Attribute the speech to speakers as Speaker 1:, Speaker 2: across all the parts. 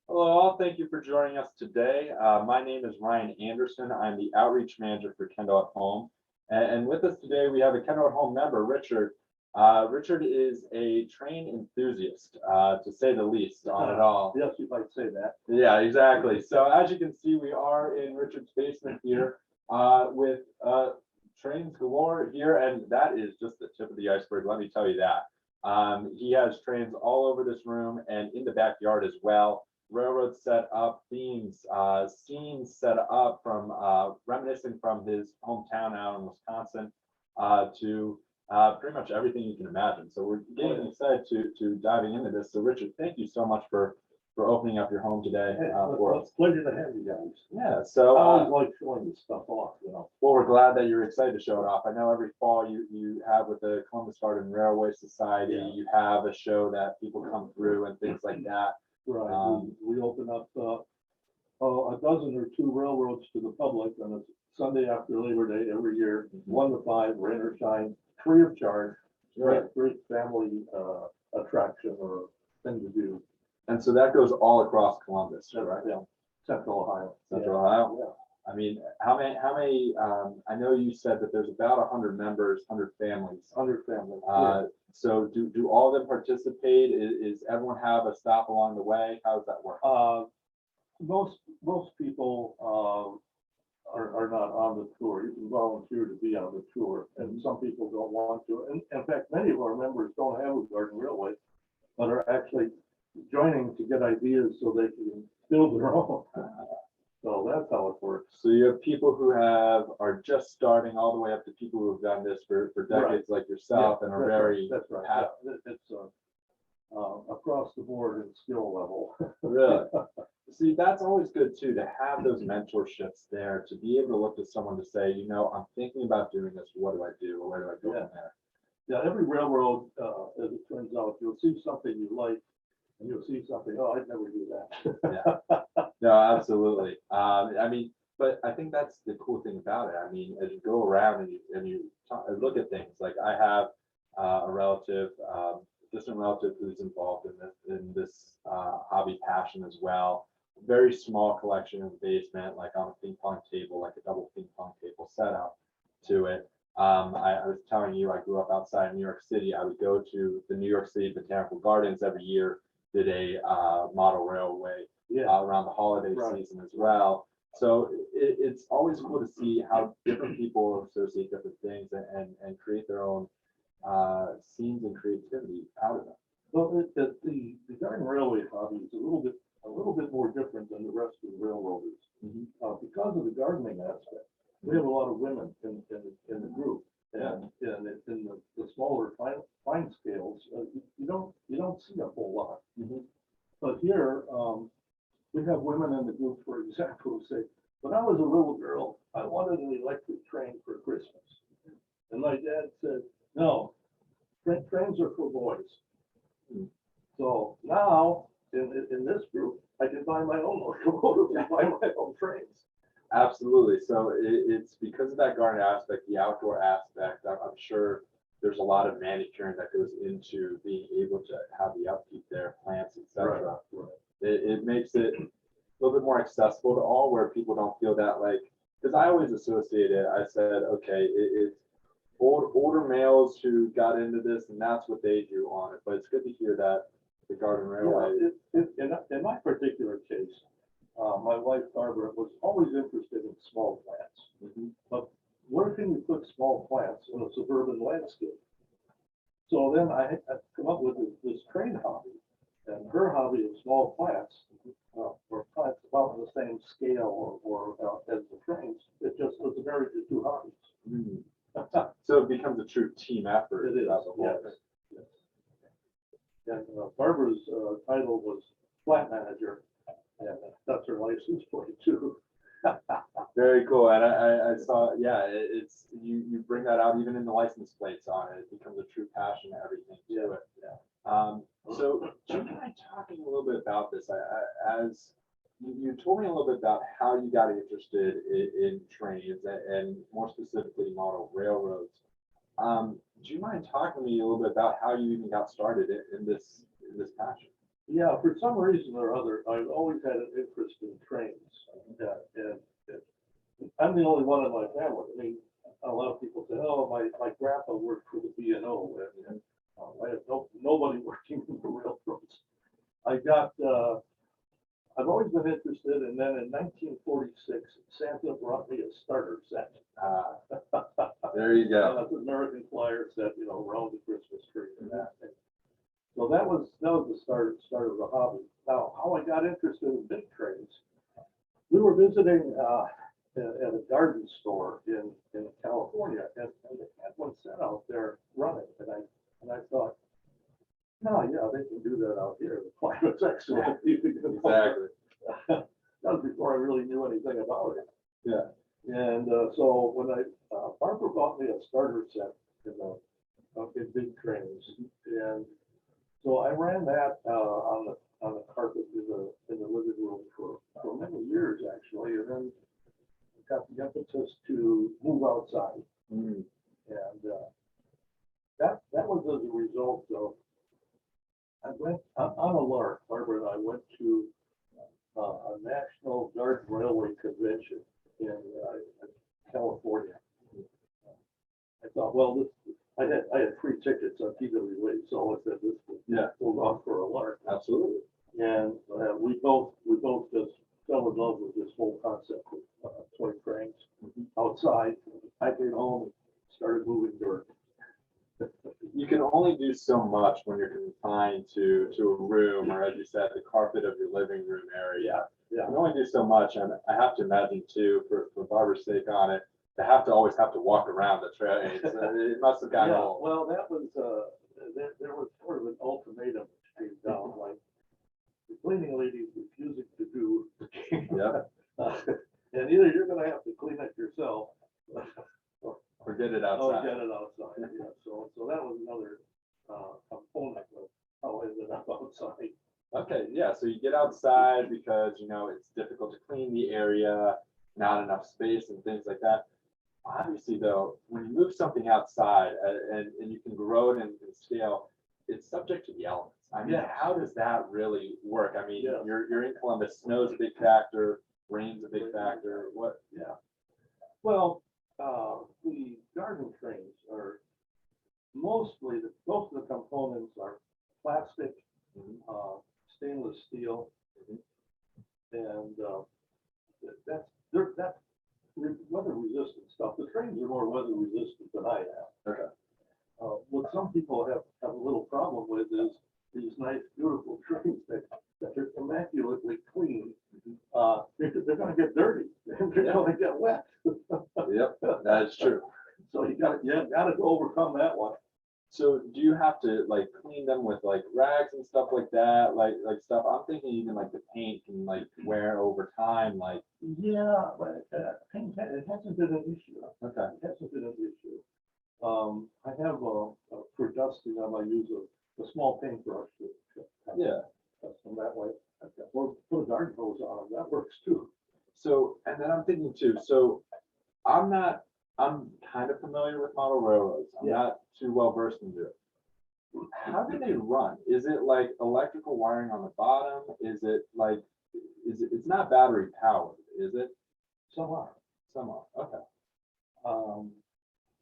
Speaker 1: Hello, all. Thank you for joining us today. My name is Ryan Anderson. I'm the outreach manager for Kendall at Home. And with us today, we have a Kendall at Home member, Richard. Richard is a train enthusiast, to say the least, on it all.
Speaker 2: Yes, you might say that.
Speaker 1: Yeah, exactly. So as you can see, we are in Richard's basement here with trains galore here, and that is just the tip of the iceberg. Let me tell you that. He has trains all over this room and in the backyard as well. Railroads set up, themes, scenes set up from reminiscing from his hometown out in Wisconsin to pretty much everything you can imagine. So we're getting excited to diving into this. So Richard, thank you so much for opening up your home today for us.
Speaker 2: It's a pleasure to have you guys.
Speaker 1: Yeah,
Speaker 2: I
Speaker 1: so
Speaker 2: always like showing this stuff off.
Speaker 1: well, we're glad that you're excited to show it off. I know every fall you have with the Columbus Garden Railway Society,
Speaker 2: Yeah.
Speaker 1: you have a show that people come through and things like that.
Speaker 2: Right. We open up a dozen or two railroads to the public on a Sunday after Labor Day every year, 1 to 5, rain or shine, free of charge.
Speaker 1: Right.
Speaker 2: Great family attraction or thing to do.
Speaker 1: And so that goes all across Columbus, right?
Speaker 2: Yeah. Central Ohio.
Speaker 1: Central
Speaker 2: Yeah.
Speaker 1: Ohio.
Speaker 2: Yeah.
Speaker 1: I mean, how many, I know you said that there's about 100 members, 100 families.
Speaker 2: 100 families.
Speaker 1: So do all of them participate? Is everyone have a stop along the way? How does that work?
Speaker 2: Most people are not on the tour. You can volunteer to be on the tour, and some people don't want to. And in fact, many of our members don't have a garden railway, but are actually joining to get ideas so they can build their own. So that's how it works.
Speaker 1: So you have people who are just starting all the way up to people who have done this for decades like yourself and are
Speaker 2: That's
Speaker 1: very
Speaker 2: right. That's right. Yeah. It's across the board in skill level.
Speaker 1: really. See, that's always good too, to have those mentorships there, to be able to look to someone to say, I'm thinking about doing this. What do I do? Or where do I go from there?
Speaker 2: Yeah, every railroad, as it turns out, you'll see something you like, and you'll see something, oh, I'd never do that.
Speaker 1: Yeah. No, absolutely. I mean, but I think that's the cool thing about it. I mean, as you go around and you look at things, like I have a relative, distant relative who's involved in this hobby passion as well. Very small collection in the basement, like on a ping pong table, like a double ping pong table setup to it. I was telling you, I grew up outside New York City. I would go to the New York City Botanical Gardens every year, did a model railway around the holiday season as well. So it's always cool to see how different people associate different things and create their own scenes and creativity out of them.
Speaker 2: Well, the garden railway hobby is a little bit more different than the rest of the railroaders. Because of the gardening aspect. We have a lot of women in the group, and in the smaller fine scales, you don't see a whole lot. But here, we have women in the group, for example, who say, when I was a little girl, I wanted an electric train for Christmas. And my dad said, no, trains are for boys. So now, in this group, I can buy my own locomotive and buy my own trains.
Speaker 1: Absolutely. So it's because of that garden aspect, the outdoor aspect. I'm sure there's a lot of manicuring that goes into being able to have the upkeep there, plants, etc.
Speaker 2: Right.
Speaker 1: It makes it a little bit more accessible to all, where people don't feel that, like, because I always associate it. I said, okay, it's older males who got into this, and that's what they do on it. But it's good to hear that the garden railway.
Speaker 2: In my particular case, my wife Barbara was always interested in small plants. But where can you put small plants in a suburban landscape? So then I come up with this train hobby, and her hobby of small plants, or plants about the same scale or as the trains. It just was a marriage of two hobbies.
Speaker 1: So it becomes a true team effort.
Speaker 2: It is. Yes. And Barbara's title was plant manager, and that's her license plate too.
Speaker 1: Very cool. And I saw, it's you bring that out even in the license plates on it. It becomes a true passion and everything to it. So do you mind talking a little bit about this? As you told me a little bit about how you got interested in trains and more specifically model railroads. Do you mind talking to me a little bit about how you even got started in this passion?
Speaker 2: Yeah, for some reason or other, I've always had an interest in trains. And I'm the only one in my family. I mean, a lot of people say, oh, my grandpa worked for the B&O, and I have nobody working in the railroads. I've always been interested, and then in 1946, Santa brought me a starter set.
Speaker 1: There you go.
Speaker 2: That's an American Flyer set, around the Christmas tree and that. So that was the start of the hobby. Now, how I got interested in big trains, we were visiting at a garden store in California, and they had one set out there running, and I thought, no, yeah, they can do that out here. The climate's excellent.
Speaker 1: Exactly.
Speaker 2: That was before I really knew anything about it.
Speaker 1: Yeah.
Speaker 2: And so when Barbara bought me a starter set in big trains, and so I ran that on the carpet in the living room for many years actually, and then got the impetus to move outside, and that was as a result of I went on a lark. Barbara and I went to a National Guard Railway convention in California. I thought, well, I had free tickets on TWA, so I said this pulled off for a lark.
Speaker 1: Absolutely.
Speaker 2: And we both just fell in love with this whole concept of toy trains outside. I came home and started moving dirt.
Speaker 1: You can only do so much when you're confined to a room, or as you said, the carpet of your living room area.
Speaker 2: Yeah.
Speaker 1: You can only do so much, and I have to imagine too, for Barbara's sake on it, to always have to walk around the trains. It must have gotten old.
Speaker 2: Well, that was there was sort of an ultimatum that came down, like the cleaning lady's refusing to do.
Speaker 1: Yep.
Speaker 2: And either you're going to have to clean it yourself,
Speaker 1: Or get it
Speaker 2: oh,
Speaker 1: outside.
Speaker 2: get it outside. Yeah. So that was another component of how I ended up outside.
Speaker 1: Okay, yeah, so you get outside because, it's difficult to clean the area, not enough space and things like that. Obviously, though, when you move something outside and you can grow it in scale, it's subject to the elements. I mean, how does that really work? I mean, you're in Columbus, snow's a big factor, rain's a big factor. What?
Speaker 2: Yeah. Well, the garden trains are most of the components are plastic, stainless steel, and that's weather resistant stuff. The trains are more weather resistant than I am.
Speaker 1: Okay.
Speaker 2: What some people have a little problem with is these nice, beautiful trains that are immaculately clean. They're going to get dirty. They're going to get wet.
Speaker 1: Yep, that is true.
Speaker 2: So you got to overcome that one.
Speaker 1: So do you have to clean them with rags and stuff like that? Like stuff. I'm thinking even the paint can wear over time.
Speaker 2: Yeah, but paint, it hasn't been an issue.
Speaker 1: Okay.
Speaker 2: It hasn't been an issue. I have for dusting, I might use a small paintbrush. Custom that way. Or put a garden hose on them. That works too.
Speaker 1: So, and then I'm thinking too. So, I'm kind of familiar with model railroads. I'm not too well versed into it. How do they run? Is it electrical wiring on the bottom? Is it it's not battery powered, is it?
Speaker 2: Some are.
Speaker 1: Okay.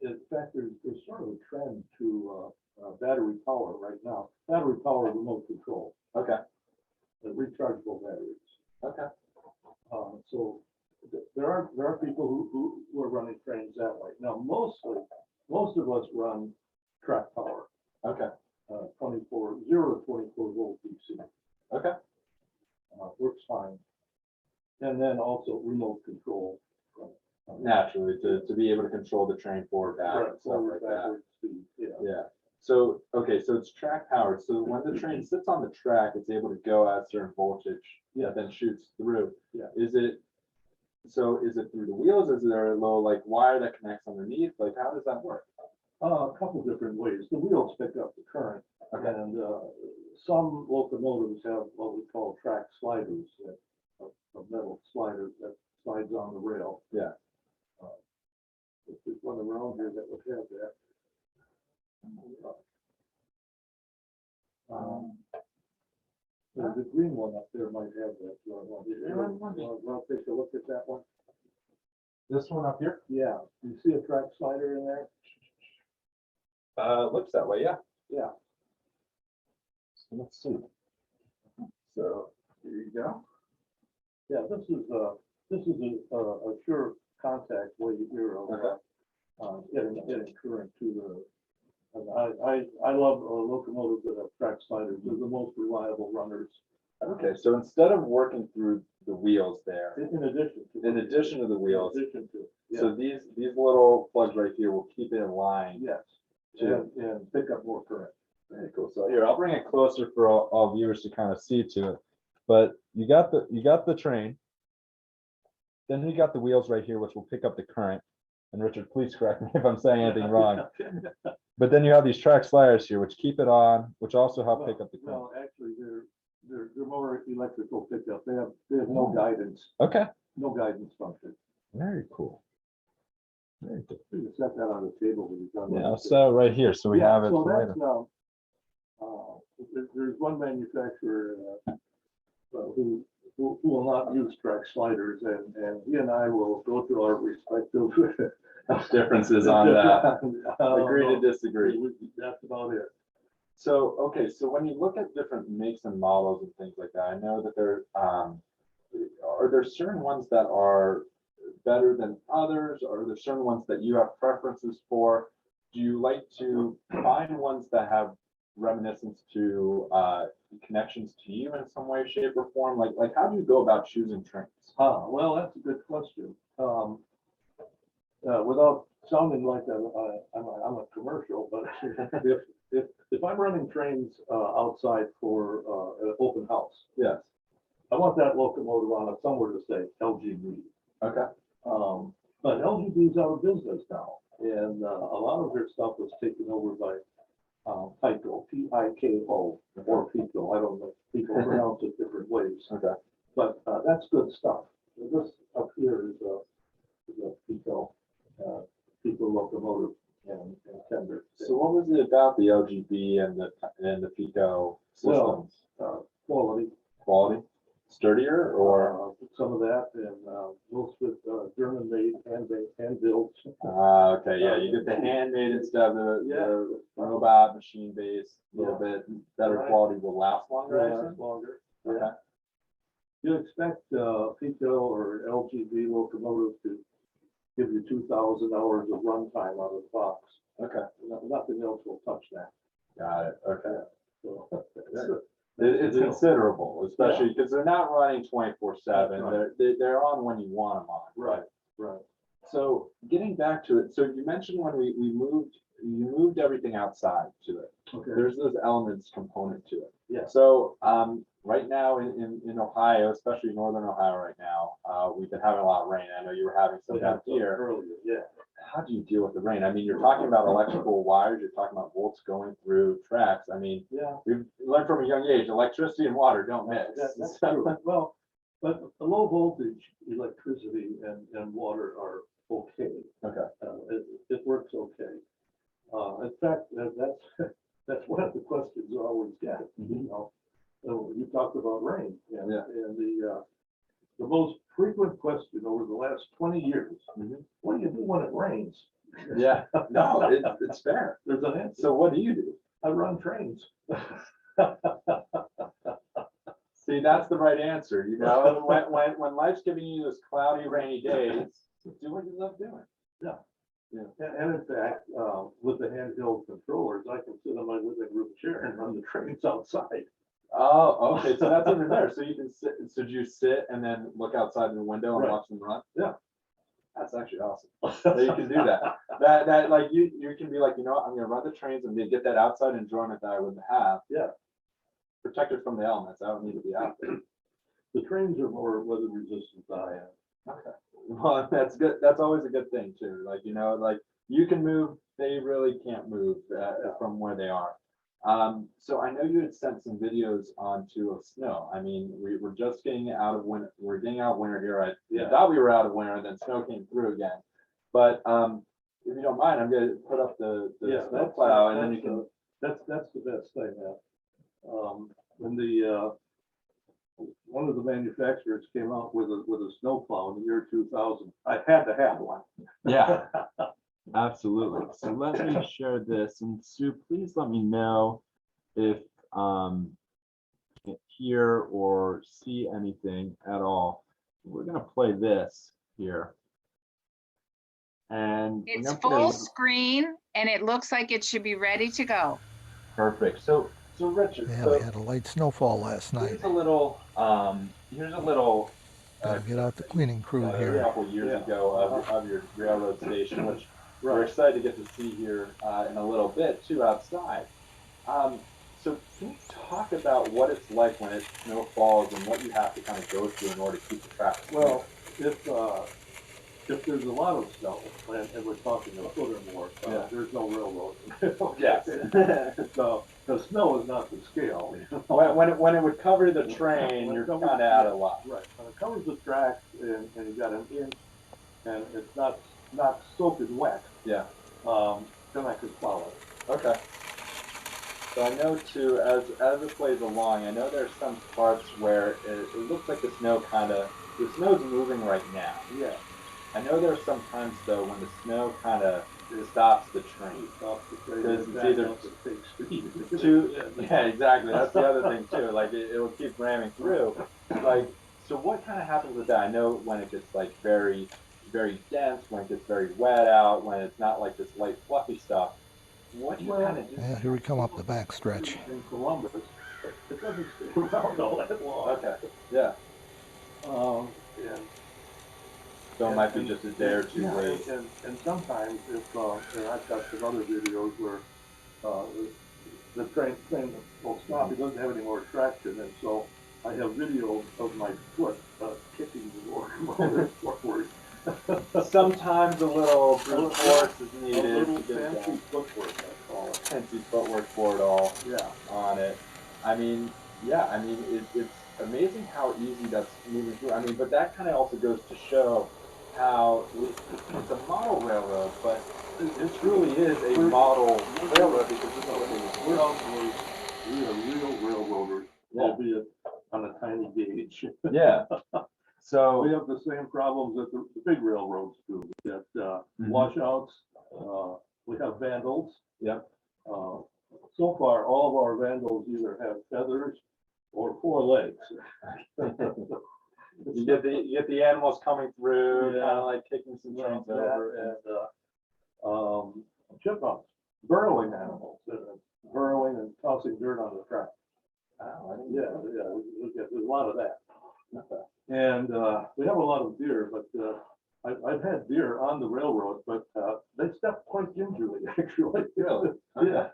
Speaker 2: In fact, there's sort of a trend to battery power right now. Battery power remote control.
Speaker 1: Okay.
Speaker 2: Rechargeable batteries.
Speaker 1: Okay.
Speaker 2: So there are people who are running trains that way. Now, most of us run track power.
Speaker 1: Okay.
Speaker 2: 0 to 24 volt DC.
Speaker 1: Okay.
Speaker 2: Works fine. And then also remote control.
Speaker 1: Naturally, to be able to control the train forward, back, and stuff like that.
Speaker 2: Speed.
Speaker 1: Yeah. So, okay, so it's track powered. So when the train sits on the track, it's able to go at a certain voltage that then shoots through.
Speaker 2: Yeah.
Speaker 1: Is it through the wheels? Is there a little wire that connects underneath? How does that work?
Speaker 2: A couple different ways. The wheels pick up the current, and some locomotives have what we call track sliders, a metal slider that slides on the rail.
Speaker 1: Yeah.
Speaker 2: There's one around here that would have that. The green one up there might have that. Want to take a look at that one?
Speaker 1: This one up here?
Speaker 2: Yeah, you see a track slider in there?
Speaker 1: Looks that way, yeah.
Speaker 2: Yeah.
Speaker 1: So let's see. So here you go.
Speaker 2: Yeah, this is a sure contact way here of getting current to the. And I love locomotives that have track sliders. They're the most reliable runners.
Speaker 1: Okay, so instead of working through the wheels there,
Speaker 2: In addition to.
Speaker 1: the wheels,
Speaker 2: In addition to. Yeah.
Speaker 1: so these little plugs right here will keep it in line.
Speaker 2: Yes.
Speaker 1: to-
Speaker 2: And pick up more current.
Speaker 1: Very cool. So here, I'll bring it closer for all viewers to kind of see to it. But you got the train. Then you got the wheels right here, which will pick up the current. And Richard, please correct me if I'm saying anything wrong. But then you have these track sliders here, which keep it on, which also help pick up the current.
Speaker 2: Well, actually, they're more electrical pickup. They have no guidance,
Speaker 1: Okay.
Speaker 2: no guidance function.
Speaker 1: Very cool. Very good.
Speaker 2: You can set that on the table when you're done.
Speaker 1: Yeah, so right here, so we
Speaker 2: Yeah,
Speaker 1: have it
Speaker 2: so
Speaker 1: for later.
Speaker 2: there's one manufacturer who will not use track sliders, and he and I will go through our respective
Speaker 1: Differences on that. Agree to
Speaker 2: No,
Speaker 1: disagree.
Speaker 2: That's about it.
Speaker 1: So, okay, so when you look at different makes and models and things like that, I know that there, are there certain ones that are better than others? Or are there certain ones that you have preferences for? Do you like to find ones that have reminiscence to connections to you in some way, shape, or form? Like how do you go about choosing trains?
Speaker 2: Well, that's a good question. Without sounding like I'm a commercial, but if I'm running trains outside for an open house,
Speaker 1: Yes.
Speaker 2: I want that locomotive on it somewhere to say LGB.
Speaker 1: Okay.
Speaker 2: But LGB's out of business now, and a lot of their stuff was taken over by PICO, PIKO, or PICO. I don't know. People pronounce it different ways.
Speaker 1: Okay.
Speaker 2: But that's good stuff. This up here is a PICO locomotive and tender.
Speaker 1: So what was it about the LGB and the Pico
Speaker 2: Well,
Speaker 1: systems?
Speaker 2: quality.
Speaker 1: Quality, sturdier, or
Speaker 2: some of that, and most with German made, hand built.
Speaker 1: okay, yeah, you get the handmade instead of the robot machine based, a little bit better
Speaker 2: Right.
Speaker 1: quality, will last longer. I assume?
Speaker 2: Longer.
Speaker 1: Okay.
Speaker 2: Yeah. You expect PICO or LGB locomotive to give you 2,000 hours of runtime out of the box.
Speaker 1: Okay,
Speaker 2: Nothing else will touch that.
Speaker 1: got it. Okay.
Speaker 2: So,
Speaker 1: It's considerable, especially because they're not running 24/7.
Speaker 2: Right.
Speaker 1: They're on when you want them on.
Speaker 2: right.
Speaker 1: So getting back to it, so you mentioned when you moved everything outside to it.
Speaker 2: Okay.
Speaker 1: There's those elements component to it.
Speaker 2: Yeah.
Speaker 1: So right now in Ohio, especially northern Ohio right now, we've been having a lot of rain. I know you were having some down here.
Speaker 2: Earlier, yeah.
Speaker 1: How do you deal with the rain? I mean, you're talking about electrical wires, you're talking about volts going through tracks. I mean,
Speaker 2: Yeah.
Speaker 1: we've learned from a young age, electricity and water don't mix.
Speaker 2: That's true. Well, but the low voltage electricity and water are okay.
Speaker 1: Okay.
Speaker 2: It works okay. In fact, that's one of the questions I always get, you know. So you talked about rain, and the most frequent question over the last 20 years, what do you do when it rains?
Speaker 1: Yeah, no, it's fair.
Speaker 2: There's an answer.
Speaker 1: So what do you do?
Speaker 2: I run trains.
Speaker 1: See, that's the right answer, you know, when life's giving you those cloudy, rainy days, do what you love doing.
Speaker 2: Yeah.
Speaker 1: Yeah.
Speaker 2: And in fact, with the handheld controllers, I can sit on my living room chair and run the trains outside.
Speaker 1: Oh, okay, so that's even better. So you can sit, so do you sit and then look outside the window and
Speaker 2: Right.
Speaker 1: watch them run?
Speaker 2: Yeah.
Speaker 1: That's actually awesome. That you can do that. That like you can be like, you know what, I'm gonna run the trains and get that outside enjoyment that I wouldn't have.
Speaker 2: Yeah.
Speaker 1: Protected from the elements. I don't need to be out there.
Speaker 2: The trains are more weather resistant than I am.
Speaker 1: Okay. Well, that's good. That's always a good thing too. Like, you know, like you can move, they really can't move from where they are. So I know you had sent some videos onto of snow. I mean, we're just getting out of winter. We're getting out of winter here. I thought we were out of winter, and then snow came through again. But if you don't mind, I'm going to put up the snow plow, and then you can.
Speaker 2: That's the best thing. When one of the manufacturers came out with a snowplow in the year 2000. I had to have one.
Speaker 1: Yeah, absolutely. So let me share this, and Sue, please let me know if you can hear or see anything at all. We're gonna play this here. And we're
Speaker 3: It's
Speaker 1: gonna play
Speaker 3: full screen and it looks like it should be ready to go.
Speaker 1: perfect. So Richard,
Speaker 4: Yeah,
Speaker 1: so
Speaker 4: we had a light snowfall last night.
Speaker 1: here's a little
Speaker 4: Gotta get out the cleaning crew
Speaker 1: a
Speaker 4: here.
Speaker 1: couple years ago of your railroad station, which we're
Speaker 2: Right.
Speaker 1: excited to get to see here in a little bit too outside. So can you talk about what it's like when it snow falls and what you have to kind of go through in order to keep the traffic?
Speaker 2: Well, if there's a lot of snow, and we're talking a foot or more,
Speaker 1: Yeah.
Speaker 2: there's no railroad.
Speaker 1: Yes.
Speaker 2: So the snow is not the scale.
Speaker 1: when it would cover the train, you're kind of out of luck.
Speaker 2: Right, when it covers the tracks and you got an inch and it's not soaking wet,
Speaker 1: Yeah.
Speaker 2: then I could follow it.
Speaker 1: Okay. So I know too, as it plays along, I know there's some parts where it looks like the snow's moving right now.
Speaker 2: Yeah.
Speaker 1: I know there's some times though when the snow kind of stops the train.
Speaker 2: Stops the train.
Speaker 1: Because it's
Speaker 2: back
Speaker 1: either
Speaker 2: up at big speed.
Speaker 1: Yeah, exactly. That's the other thing too. Like it will keep ramming through. Like, so what kind of happens with that? I know when it gets like very, very dense, when it gets very wet out, when it's not like this light fluffy stuff. What do you kind of do?
Speaker 4: Yeah, here we come up the back stretch.
Speaker 2: In Columbus, it doesn't stay around all that long.
Speaker 1: Okay. Yeah.
Speaker 2: And
Speaker 1: So it might be just a day or two
Speaker 2: yeah,
Speaker 1: late.
Speaker 2: and sometimes if, and I've got some other videos where, the train will stop, it doesn't have any more traction, and so I have video of my foot, kicking the locomotive forward.
Speaker 1: Sometimes a little brute force is
Speaker 2: A
Speaker 1: needed
Speaker 2: little
Speaker 1: to get
Speaker 2: fancy
Speaker 1: that
Speaker 2: footwork, I call it.
Speaker 1: fancy footwork for it all
Speaker 2: Yeah.
Speaker 1: on it. I mean, yeah, I mean, it's amazing how easy that's moving through. I mean, but that kind of also goes to show how it's a model railroad, but it truly is a model railroad because this is what it is.
Speaker 2: We are real railroaders,
Speaker 1: Yeah.
Speaker 2: albeit on a tiny gauge.
Speaker 1: Yeah.
Speaker 2: We
Speaker 1: So,
Speaker 2: have the same problems that the big railroads do. We have
Speaker 1: Mhm.
Speaker 2: washouts, we have vandals.
Speaker 1: Yep.
Speaker 2: So far, all of our vandals either have feathers or 4 legs.
Speaker 1: you get the animals coming through,
Speaker 2: Yeah.
Speaker 1: kind of like kicking some
Speaker 2: Well,
Speaker 1: trains
Speaker 2: that
Speaker 1: over.
Speaker 2: and chipmunks, burrowing animals, burrowing and tossing dirt on the track.
Speaker 1: Oh, I didn't
Speaker 2: Yeah,
Speaker 1: know that.
Speaker 2: we get there's a lot of that.
Speaker 1: Okay.
Speaker 2: And we have a lot of deer, but I've had deer on the railroad, but they step quite gingerly, actually.
Speaker 1: Really? Okay.
Speaker 2: Yeah.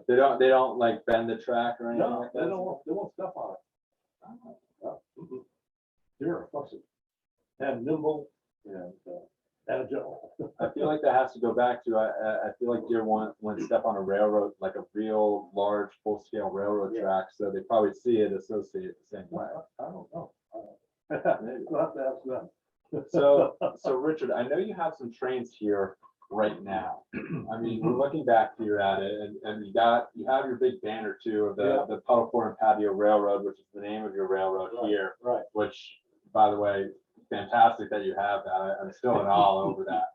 Speaker 1: They don't like bend the track or anything
Speaker 2: No,
Speaker 1: like
Speaker 2: they
Speaker 1: that?
Speaker 2: won't step on it. No. Deer are fussy and nimble and agile.
Speaker 1: I feel like that has to go back to, I feel like deer want to step on a railroad, like a real large, full-scale railroad
Speaker 2: Yeah.
Speaker 1: track, so they probably see it, associate it the same way.
Speaker 2: I don't know. We'll have to ask them.
Speaker 1: So Richard, I know you have some trains here right now. I mean, we're looking back here at it, and you have your big banner too of the Puddle Ford and Patio Railroad, which is the name of your railroad here.
Speaker 2: Right.
Speaker 1: Which, by the way, fantastic that you have that. I'm still in awe over that.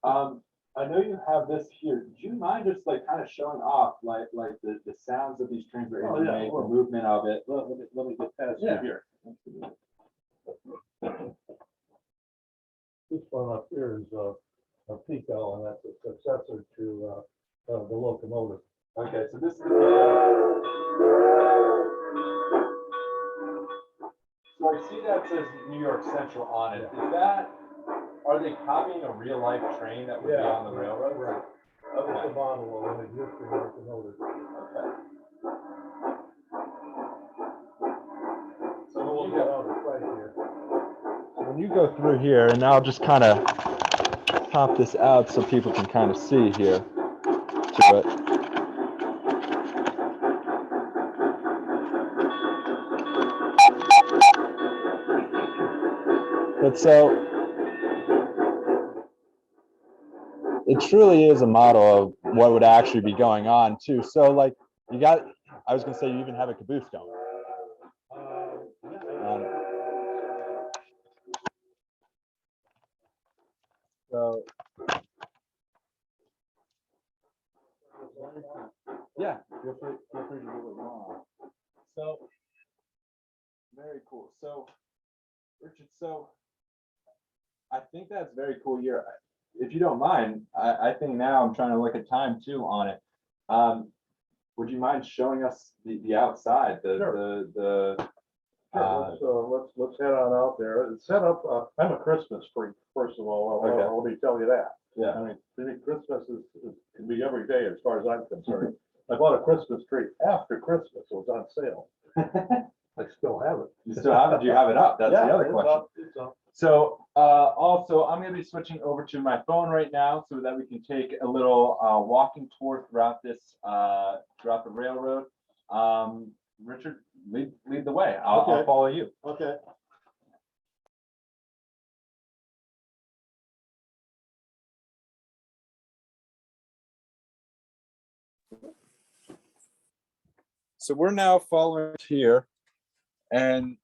Speaker 1: I know you have this here. Do you mind just like kind of showing off like the sounds that these trains are able to make, the movement of it?
Speaker 2: Let me get past you
Speaker 1: Yeah.
Speaker 2: here. This one up here is a Pico, and that's a successor to the locomotive.
Speaker 1: Okay, so this is so I see that says New York Central on it. Are they copying a real life train that would be on the railroad?
Speaker 2: Right.
Speaker 1: Okay.
Speaker 2: It's a model of an existing locomotive.
Speaker 1: Okay.
Speaker 2: So we'll get out of sight here.
Speaker 1: When you go through here, and I'll just kind of pop this out so people can kind of see here to it. But so it truly is a model of what would actually be going on too. So like I was gonna say you even have a caboose going. Very cool. So, Richard, so I think that's very cool year. If you don't mind, I think now I'm trying to look at time too on it. Would you mind showing us the outside,
Speaker 2: Sure. Let's head on out there. It's set up, I'm a Christmas freak, first of all.
Speaker 1: Okay.
Speaker 2: Let me tell you that.
Speaker 1: Yeah.
Speaker 2: I mean, to me, Christmas can be every day as far as I'm concerned. I bought a Christmas tree after Christmas. It was on sale. I still have it.
Speaker 1: You still have it? Do you have it up? That's
Speaker 2: Yeah,
Speaker 1: the other
Speaker 2: it's
Speaker 1: question.
Speaker 2: up, it's up.
Speaker 1: So also, I'm going to be switching over to my phone right now so that we can take a little walking tour throughout this throughout the railroad. Richard, lead the way. I'll follow you.
Speaker 2: Okay.
Speaker 1: So we're now following here, and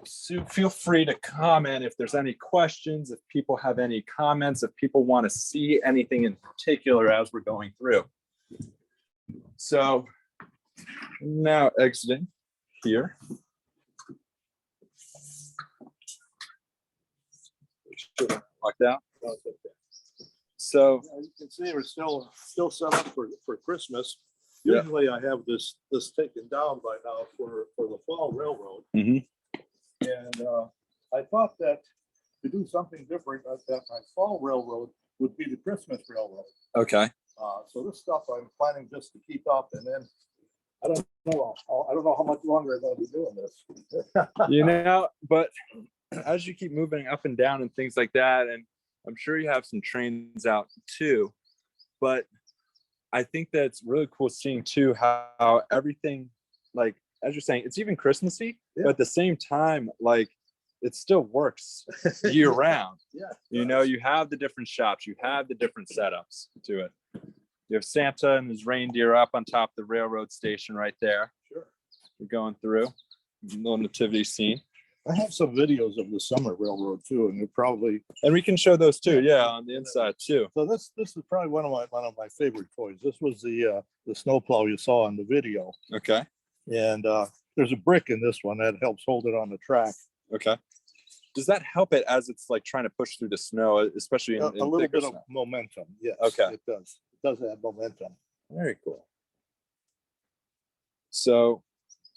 Speaker 1: so feel free to comment if there's any questions, if people have any comments, if people want to see anything in particular as we're going through. So now exiting here. Locked out. So
Speaker 2: You can see we're still set up for Christmas.
Speaker 1: Yeah.
Speaker 2: Usually I have this taken down by now for the fall railroad.
Speaker 1: Mhm.
Speaker 2: And I thought that to do something different, that my fall railroad would be the Christmas railroad.
Speaker 1: okay.
Speaker 2: So this stuff I'm planning just to keep up, and then I don't know how much longer I'm gonna be doing this.
Speaker 1: You know, but as you keep moving up and down and things like that, and I'm sure you have some trains out too, but I think that's really cool seeing too how everything, like as you're saying, it's even Christmassy, but at the same time, like it still works year round.
Speaker 2: Yeah.
Speaker 1: You know, you have the different shops, you have the different setups to it. You have Santa and his reindeer up on top of the railroad station right there.
Speaker 2: Sure.
Speaker 1: You're going through little nativity scene.
Speaker 2: I have some videos of the summer railroad too, and
Speaker 1: And we can show those too, yeah, on the inside too.
Speaker 2: so this is probably one of my favorite toys. This was the snowplow you saw in the video,
Speaker 1: Okay,
Speaker 2: and there's a brick in this one that helps hold it on the track.
Speaker 1: okay. Does that help it as it's like trying to push through the snow, especially in
Speaker 2: A little
Speaker 1: thicker
Speaker 2: bit of
Speaker 1: snow?
Speaker 2: momentum. Yes.
Speaker 1: Okay.
Speaker 2: It does. It does have momentum.
Speaker 1: Very cool. So,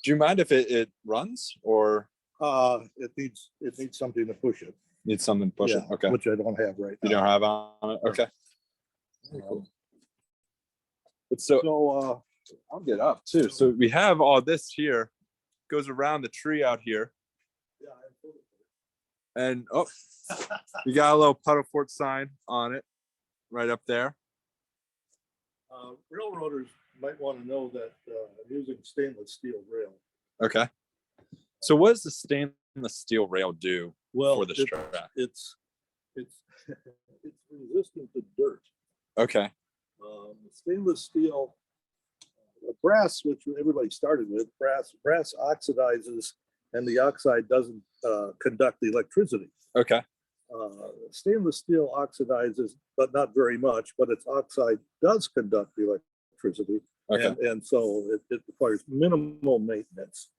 Speaker 1: do you mind if it runs or
Speaker 2: It needs something to push it.
Speaker 1: needs something to push it?
Speaker 2: Yeah,
Speaker 1: Okay.
Speaker 2: which I don't have right
Speaker 1: You
Speaker 2: now.
Speaker 1: don't have on it? Okay. Very cool. But so
Speaker 2: So
Speaker 1: I'll get up too. So we have all this here, goes around the tree out here.
Speaker 2: yeah,
Speaker 1: And oh, you got a little Puddle Fort sign on it right up there.
Speaker 2: railroaders might want to know that I'm using stainless steel rail.
Speaker 1: Okay. So what does the stainless steel rail do for the track?
Speaker 2: It's it's resistant to dirt.
Speaker 1: Okay.
Speaker 2: Stainless steel, brass, which everybody started with, brass oxidizes, and the oxide doesn't conduct the electricity.
Speaker 1: Okay.
Speaker 2: Stainless steel oxidizes, but not very much, but its oxide does conduct the electricity.
Speaker 1: Okay.
Speaker 2: And so it requires minimal maintenance.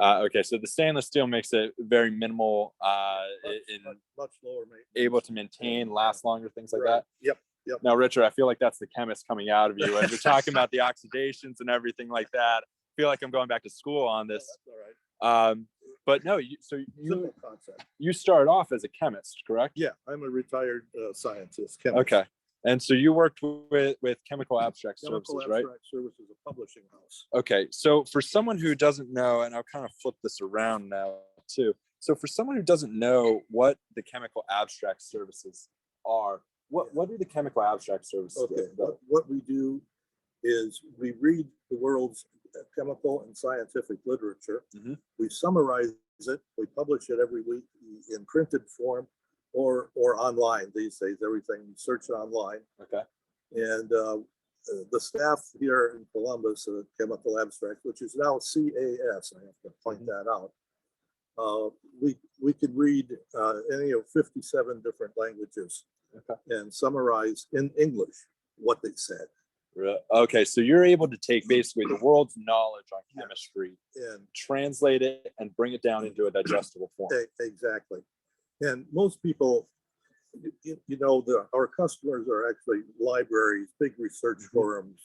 Speaker 1: Okay. So the stainless steel makes it very minimal,
Speaker 2: Much lower maintenance.
Speaker 1: able to maintain, last longer, things like
Speaker 2: Right.
Speaker 1: that.
Speaker 2: Yep.
Speaker 1: Now, Richard, I feel like that's the chemist coming out of you as you're talking about the oxidations and everything like that. I feel like I'm going back to school on this.
Speaker 2: That's all right.
Speaker 1: But no,
Speaker 2: Simple concept.
Speaker 1: you started off as a chemist, correct?
Speaker 2: Yeah, I'm a retired scientist. Chemist.
Speaker 1: Okay. And so you worked with Chemical Abstract
Speaker 2: Chemical
Speaker 1: Services, right?
Speaker 2: Abstract Services, a publishing house.
Speaker 1: Okay. So for someone who doesn't know, and I'll kind of flip this around now too. So for someone who doesn't know what the Chemical Abstract Services are, what do the Chemical Abstract Services
Speaker 2: Okay,
Speaker 1: do?
Speaker 2: what we do is we read the world's chemical and scientific literature.
Speaker 1: Mhm.
Speaker 2: We summarize it. We publish it every week in printed form or online these days. Everything you search it online.
Speaker 1: Okay.
Speaker 2: And the staff here in Columbus, Chemical Abstract, which is now CAS, I have to point that out. We could read any of 57 different languages.
Speaker 1: Okay.
Speaker 2: And summarize in English what they said.
Speaker 5: Okay, so you're able to take basically the world's knowledge on chemistry
Speaker 6: And
Speaker 5: translate it and bring it down into a digestible form.
Speaker 6: exactly. And most people, our customers are actually libraries, big research forums,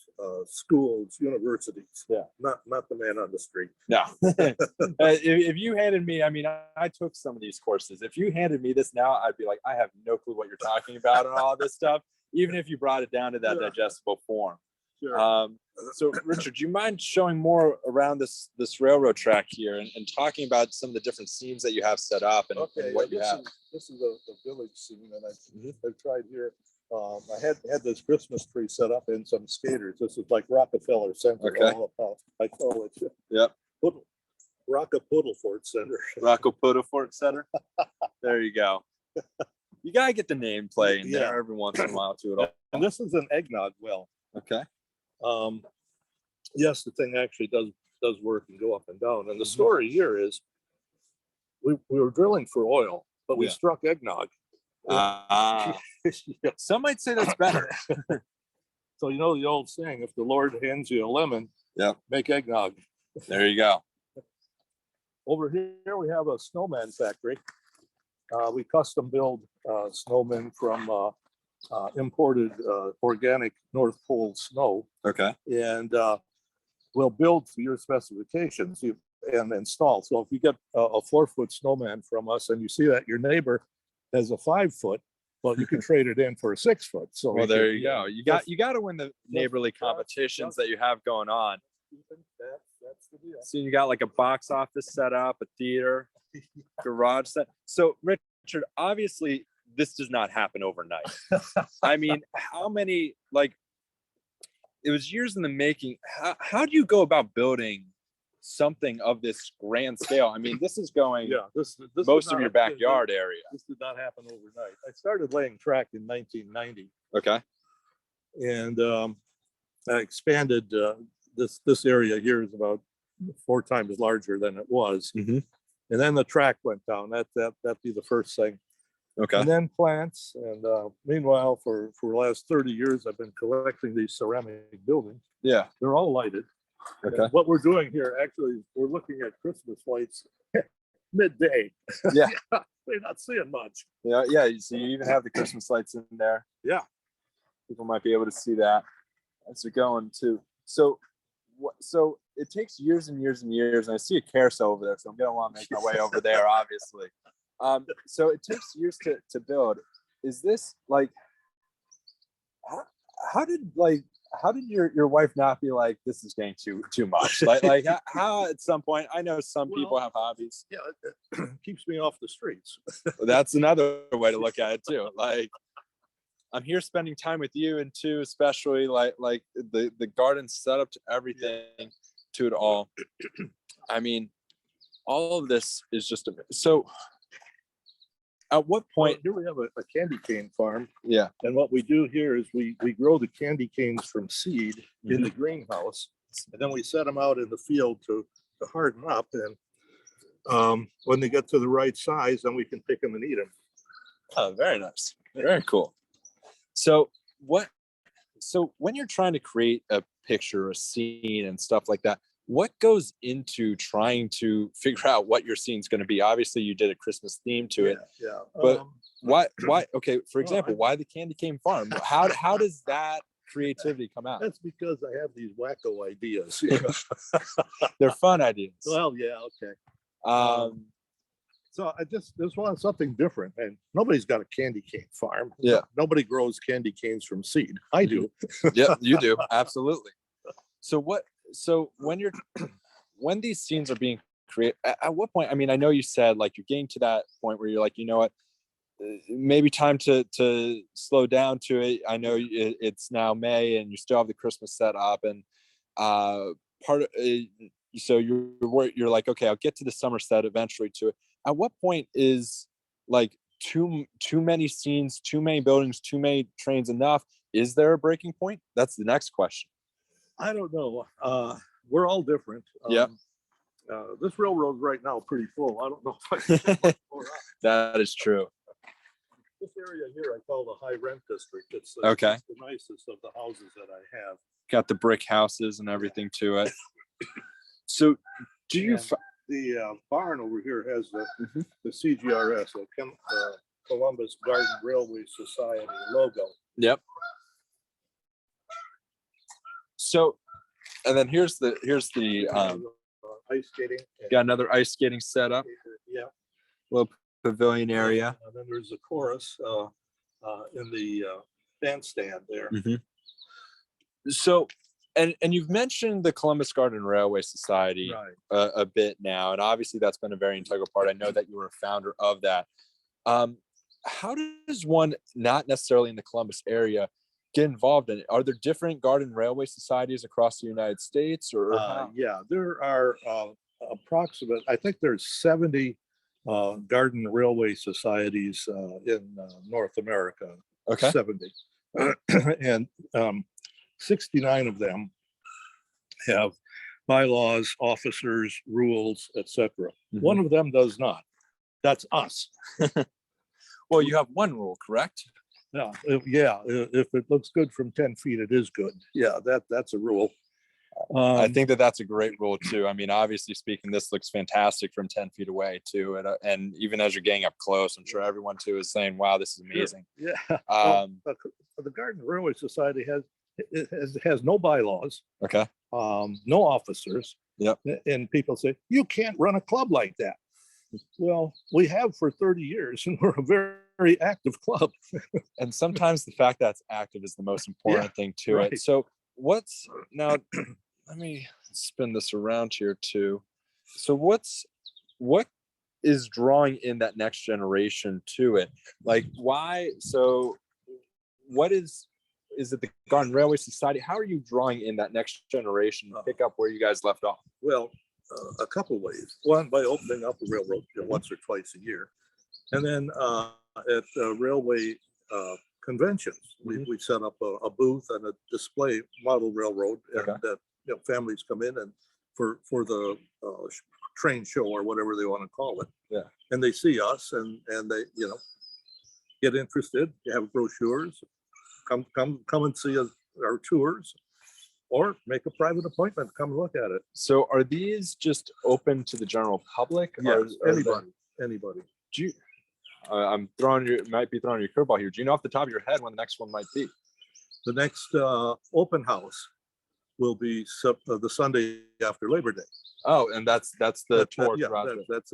Speaker 6: schools, universities.
Speaker 5: Yeah.
Speaker 6: Not the man on the street.
Speaker 5: No. If you handed me, I mean, I took some of these courses. If you handed me this now, I'd be like, I have no clue what you're talking about and all this stuff, even if you brought it down to that digestible form.
Speaker 6: Sure.
Speaker 5: So Richard, do you mind showing more around this railroad track here and talking about some of the different scenes that you have set up and what you have?
Speaker 6: This is a village scene, and I've tried here. I had this Christmas tree set up and some skaters. This is like Rockefeller Center.
Speaker 5: Okay.
Speaker 6: All about, I call it.
Speaker 5: Yep.
Speaker 6: Rockapoodlefort Center.
Speaker 5: Rockapoodlefort Center. There you go. You gotta get the name play in there every once in a while to it all.
Speaker 6: And this is an eggnog well.
Speaker 5: Okay.
Speaker 6: Yes, the thing actually does work and go up and down. And the story here is we were drilling for oil, but we struck eggnog.
Speaker 5: Some might say that's better.
Speaker 6: So the old saying, if the Lord hands you a lemon, make eggnog.
Speaker 5: There you go.
Speaker 6: Over here we have a Snowman Factory. We custom build snowmen from imported organic North Pole snow.
Speaker 5: Okay.
Speaker 6: And we'll build to your specifications and install. So if you get a 4-foot snowman from us and you see that your neighbor has a 5-foot, well, you can trade it in for a 6-foot. So
Speaker 5: well, there you go. You got to win the neighborly competitions that you have going on.
Speaker 6: That's the deal.
Speaker 5: So you got like a box office set up, a theater, garage set. So Richard, obviously this does not happen overnight. I mean, how many, like, it was years in the making. How do you go about building something of this grand scale? I mean, this is going
Speaker 6: this
Speaker 5: most of your backyard area.
Speaker 6: This did not happen overnight. I started laying track in 1990.
Speaker 5: Okay.
Speaker 6: And I expanded. This area here is about 4 times larger than it was.
Speaker 5: Mm-hmm.
Speaker 6: And then the track went down. That'd be the first thing.
Speaker 5: Okay.
Speaker 6: And then plants. And meanwhile, for the last 30 years, I've been collecting these ceramic buildings.
Speaker 5: Yeah.
Speaker 6: They're all lighted.
Speaker 5: Okay.
Speaker 6: And what we're doing here, actually, we're looking at Christmas lights midday.
Speaker 5: Yeah.
Speaker 6: They're not seeing much.
Speaker 5: Yeah. Yeah. So you even have the Christmas lights in there.
Speaker 6: Yeah.
Speaker 5: People might be able to see that as they're going too. So it takes years and years and years. And I see a carousel over there, so I'm gonna want to make my way over there, obviously. So it takes years to build. Is this like, how did your wife not be like, this is getting too much? Like how at some point, I know some people have hobbies.
Speaker 6: Yeah, it keeps me off the streets.
Speaker 5: That's another way to look at it too. Like, I'm here spending time with you, and too, especially like the garden setup to everything to it all. I mean, all of this is just so. At what point?
Speaker 6: Here we have a candy cane farm.
Speaker 5: Yeah.
Speaker 6: And what we do here is we grow the candy canes from seed in the greenhouse, and then we set them out in the field to harden up. And when they get to the right size, then we can pick them and eat them.
Speaker 5: Oh, very nice. Very cool. So when you're trying to create a picture, a scene and stuff like that, what goes into trying to figure out what your scene's going to be? Obviously you did a Christmas theme to it.
Speaker 6: Yeah.
Speaker 5: But why, okay, for example, why the candy cane farm? How does that creativity come out?
Speaker 6: That's because I have these wacko ideas.
Speaker 5: They're fun ideas.
Speaker 6: Well, yeah, okay. So I just wanted something different, and nobody's got a candy cane farm.
Speaker 5: Yeah.
Speaker 6: Nobody grows candy canes from seed. I do.
Speaker 5: Yeah, you do. Absolutely. So when these scenes are being created, at what point, I mean, I know you said like you're getting to that point where you're like, you know what, maybe time to slow down to it. I know it's now May and you still have the Christmas set up, and so you're like, okay, I'll get to the summer set eventually to it. At what point is like too many scenes, too many buildings, too many trains enough? Is there a breaking point? That's the next question.
Speaker 6: I don't know. We're all different.
Speaker 5: Yeah.
Speaker 6: This railroad's right now pretty full. I don't know if I can
Speaker 5: That is true.
Speaker 6: This area here I call the high rent district. It's
Speaker 5: okay.
Speaker 6: It's the nicest of the houses that I have.
Speaker 5: got the brick houses and everything to it. So do you,
Speaker 6: And the barn over here has the CGRS, Columbus Garden Railway Society logo.
Speaker 5: yep. So, and then here's the
Speaker 6: Ice skating.
Speaker 5: got another ice skating setup,
Speaker 6: Yeah.
Speaker 5: little pavilion area.
Speaker 6: And then there's a chorus in the bandstand there.
Speaker 5: So, and you've mentioned the Columbus Garden Railway Society
Speaker 6: Right.
Speaker 5: a bit now, and obviously that's been a very integral part. I know that you were a founder of that. How does one not necessarily in the Columbus area get involved in it? Are there different garden railway societies across the United States, or how?
Speaker 6: Yeah, there are I think there's 70 garden railway societies in North America.
Speaker 5: Okay.
Speaker 6: 70. And 69 of them have bylaws, officers, rules, etc. One of them does not. That's us.
Speaker 5: Well, you have one rule, correct?
Speaker 6: Yeah, if it looks good from 10 feet, it is good. Yeah, that's a rule.
Speaker 5: I think that's a great rule too. I mean, obviously speaking, this looks fantastic from 10 feet away too. And even as you're getting up close, I'm sure everyone too is saying, wow, this is amazing.
Speaker 6: Yeah. The Garden Railway Society has no bylaws,
Speaker 5: Okay.
Speaker 6: no officers.
Speaker 5: Yep.
Speaker 6: And people say, you can't run a club like that. Well, we have for 30 years and we're a very, very active club.
Speaker 5: And sometimes the fact that it's active is the most important thing to it. So what's now, let me spin this around here too. So what is drawing in that next generation to it? Like why? So what is it the Garden Railway Society? How are you drawing in that next generation to pick up where you guys left off?
Speaker 6: Well, a couple ways. One, by opening up the railroad once or twice a year. And then at railway conventions, we set up a booth and a display model railroad, and that families come in and for the train show or whatever they want to call it.
Speaker 5: Yeah.
Speaker 6: And they see us and they get interested. You have brochures. Come and see our tours, or make a private appointment. Come look at it.
Speaker 5: So are these just open to the general public?
Speaker 6: Yes,
Speaker 5: Or
Speaker 6: anybody.
Speaker 5: do you, might be throwing your curveball here. Do you know off the top of your head when the next one might be?
Speaker 6: The next open house will be the Sunday after Labor Day.
Speaker 5: Oh, and that's the tour.
Speaker 6: That's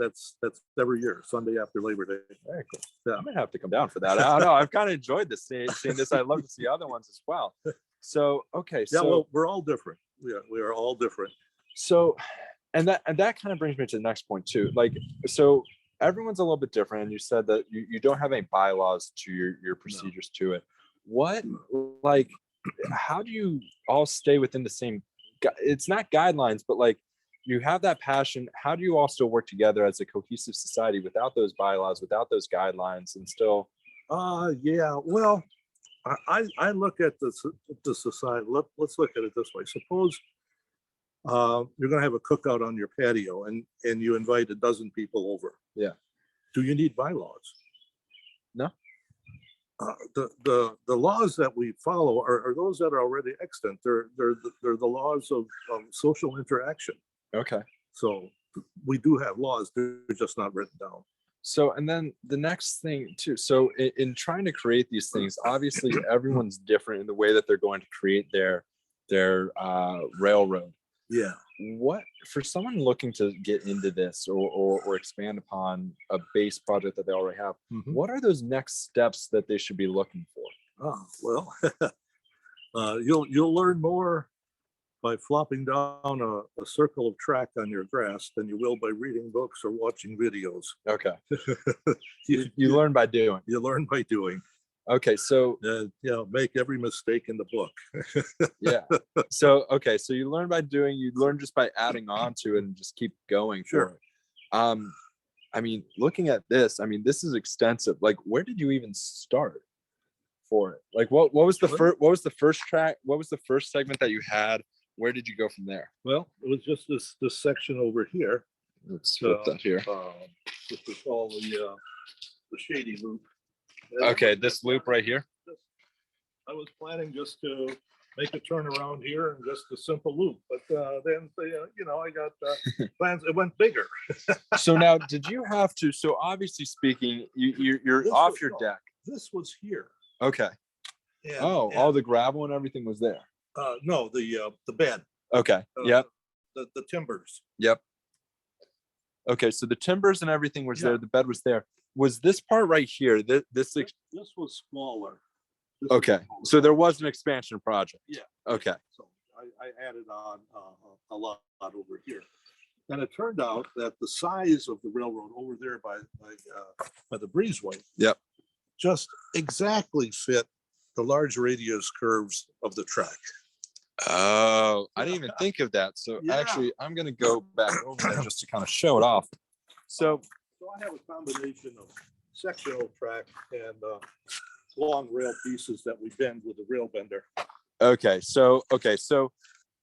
Speaker 6: every year, Sunday after Labor Day.
Speaker 5: Very cool.
Speaker 6: Yeah.
Speaker 5: I might have to come down for that. I don't know. I've kind of enjoyed this, seeing this. I'd love to see other ones as well. So, okay.
Speaker 6: Yeah,
Speaker 5: So,
Speaker 6: well, we're all different. We are all different.
Speaker 5: so, and that kind of brings me to the next point too. Like, so everyone's a little bit different. And you said that you don't have any bylaws to your procedures to it. What, like, how do you all stay within the same, it's not guidelines, but like, you have that passion. How do you all still work together as a cohesive society without those bylaws, without those guidelines, and still?
Speaker 6: Yeah, well, I look at the society. Let's look at it this way. Suppose you're going to have a cookout on your patio and you invite a dozen people over.
Speaker 5: Yeah.
Speaker 6: Do you need bylaws?
Speaker 5: No.
Speaker 6: The laws that we follow are those that are already extant. They're the laws of social interaction.
Speaker 5: Okay.
Speaker 6: So we do have laws. They're just not written down.
Speaker 5: So, and then the next thing too, so in trying to create these things, obviously everyone's different in the way that they're going to create their railroad.
Speaker 6: Yeah.
Speaker 5: What, for someone looking to get into this or expand upon a base project that they already have, what are those next steps that they should be looking for?
Speaker 6: Well, you'll learn more by flopping down a circle of track on your grass than you will by reading books or watching videos.
Speaker 5: Okay. You learn by doing.
Speaker 6: You learn by doing.
Speaker 5: Okay, so
Speaker 6: make every mistake in the book.
Speaker 5: yeah. So okay, so you learn by doing. You learn just by adding on to it and just keep going.
Speaker 6: Sure.
Speaker 5: For it. I mean, looking at this, I mean, this is extensive. Like, where did you even start for it? Like, what was the first? What was the first track? What was the first segment that you had? Where did you go from there?
Speaker 6: Well, it was just this section over here.
Speaker 5: Let's flip that here.
Speaker 6: This is all the shady loop.
Speaker 5: Okay, this loop right here.
Speaker 6: I was planning just to make a turn around here and just a simple loop. But then, you know, I got plans, it went bigger.
Speaker 5: So now, did you have to, so obviously speaking, you're
Speaker 6: This
Speaker 5: off
Speaker 6: was-
Speaker 5: your
Speaker 6: no,
Speaker 5: deck.
Speaker 6: This was here.
Speaker 5: Okay.
Speaker 6: And-
Speaker 5: Oh, all the gravel and everything was there.
Speaker 6: No, the bed,
Speaker 5: Okay.
Speaker 6: Uh,
Speaker 5: Yep.
Speaker 6: the timbers.
Speaker 5: Yep. Okay. So the timbers and everything was
Speaker 6: Yeah.
Speaker 5: there. The bed was there. Was this part right here? This
Speaker 6: This was smaller. This was
Speaker 5: okay.
Speaker 6: smaller.
Speaker 5: So there was an expansion project.
Speaker 6: Yeah.
Speaker 5: Okay.
Speaker 6: So I added on a lot over here. And it turned out that the size of the railroad over there by the breezeway.
Speaker 5: Yep.
Speaker 6: Just exactly fit the large radius curves of the track.
Speaker 5: Oh, I didn't even think of that. So
Speaker 6: Yeah.
Speaker 5: actually, I'm gonna go back over there just to kind of show it off. So
Speaker 6: So I have a combination of sectional track and long rail pieces that we bend with a rail bender.
Speaker 5: okay, so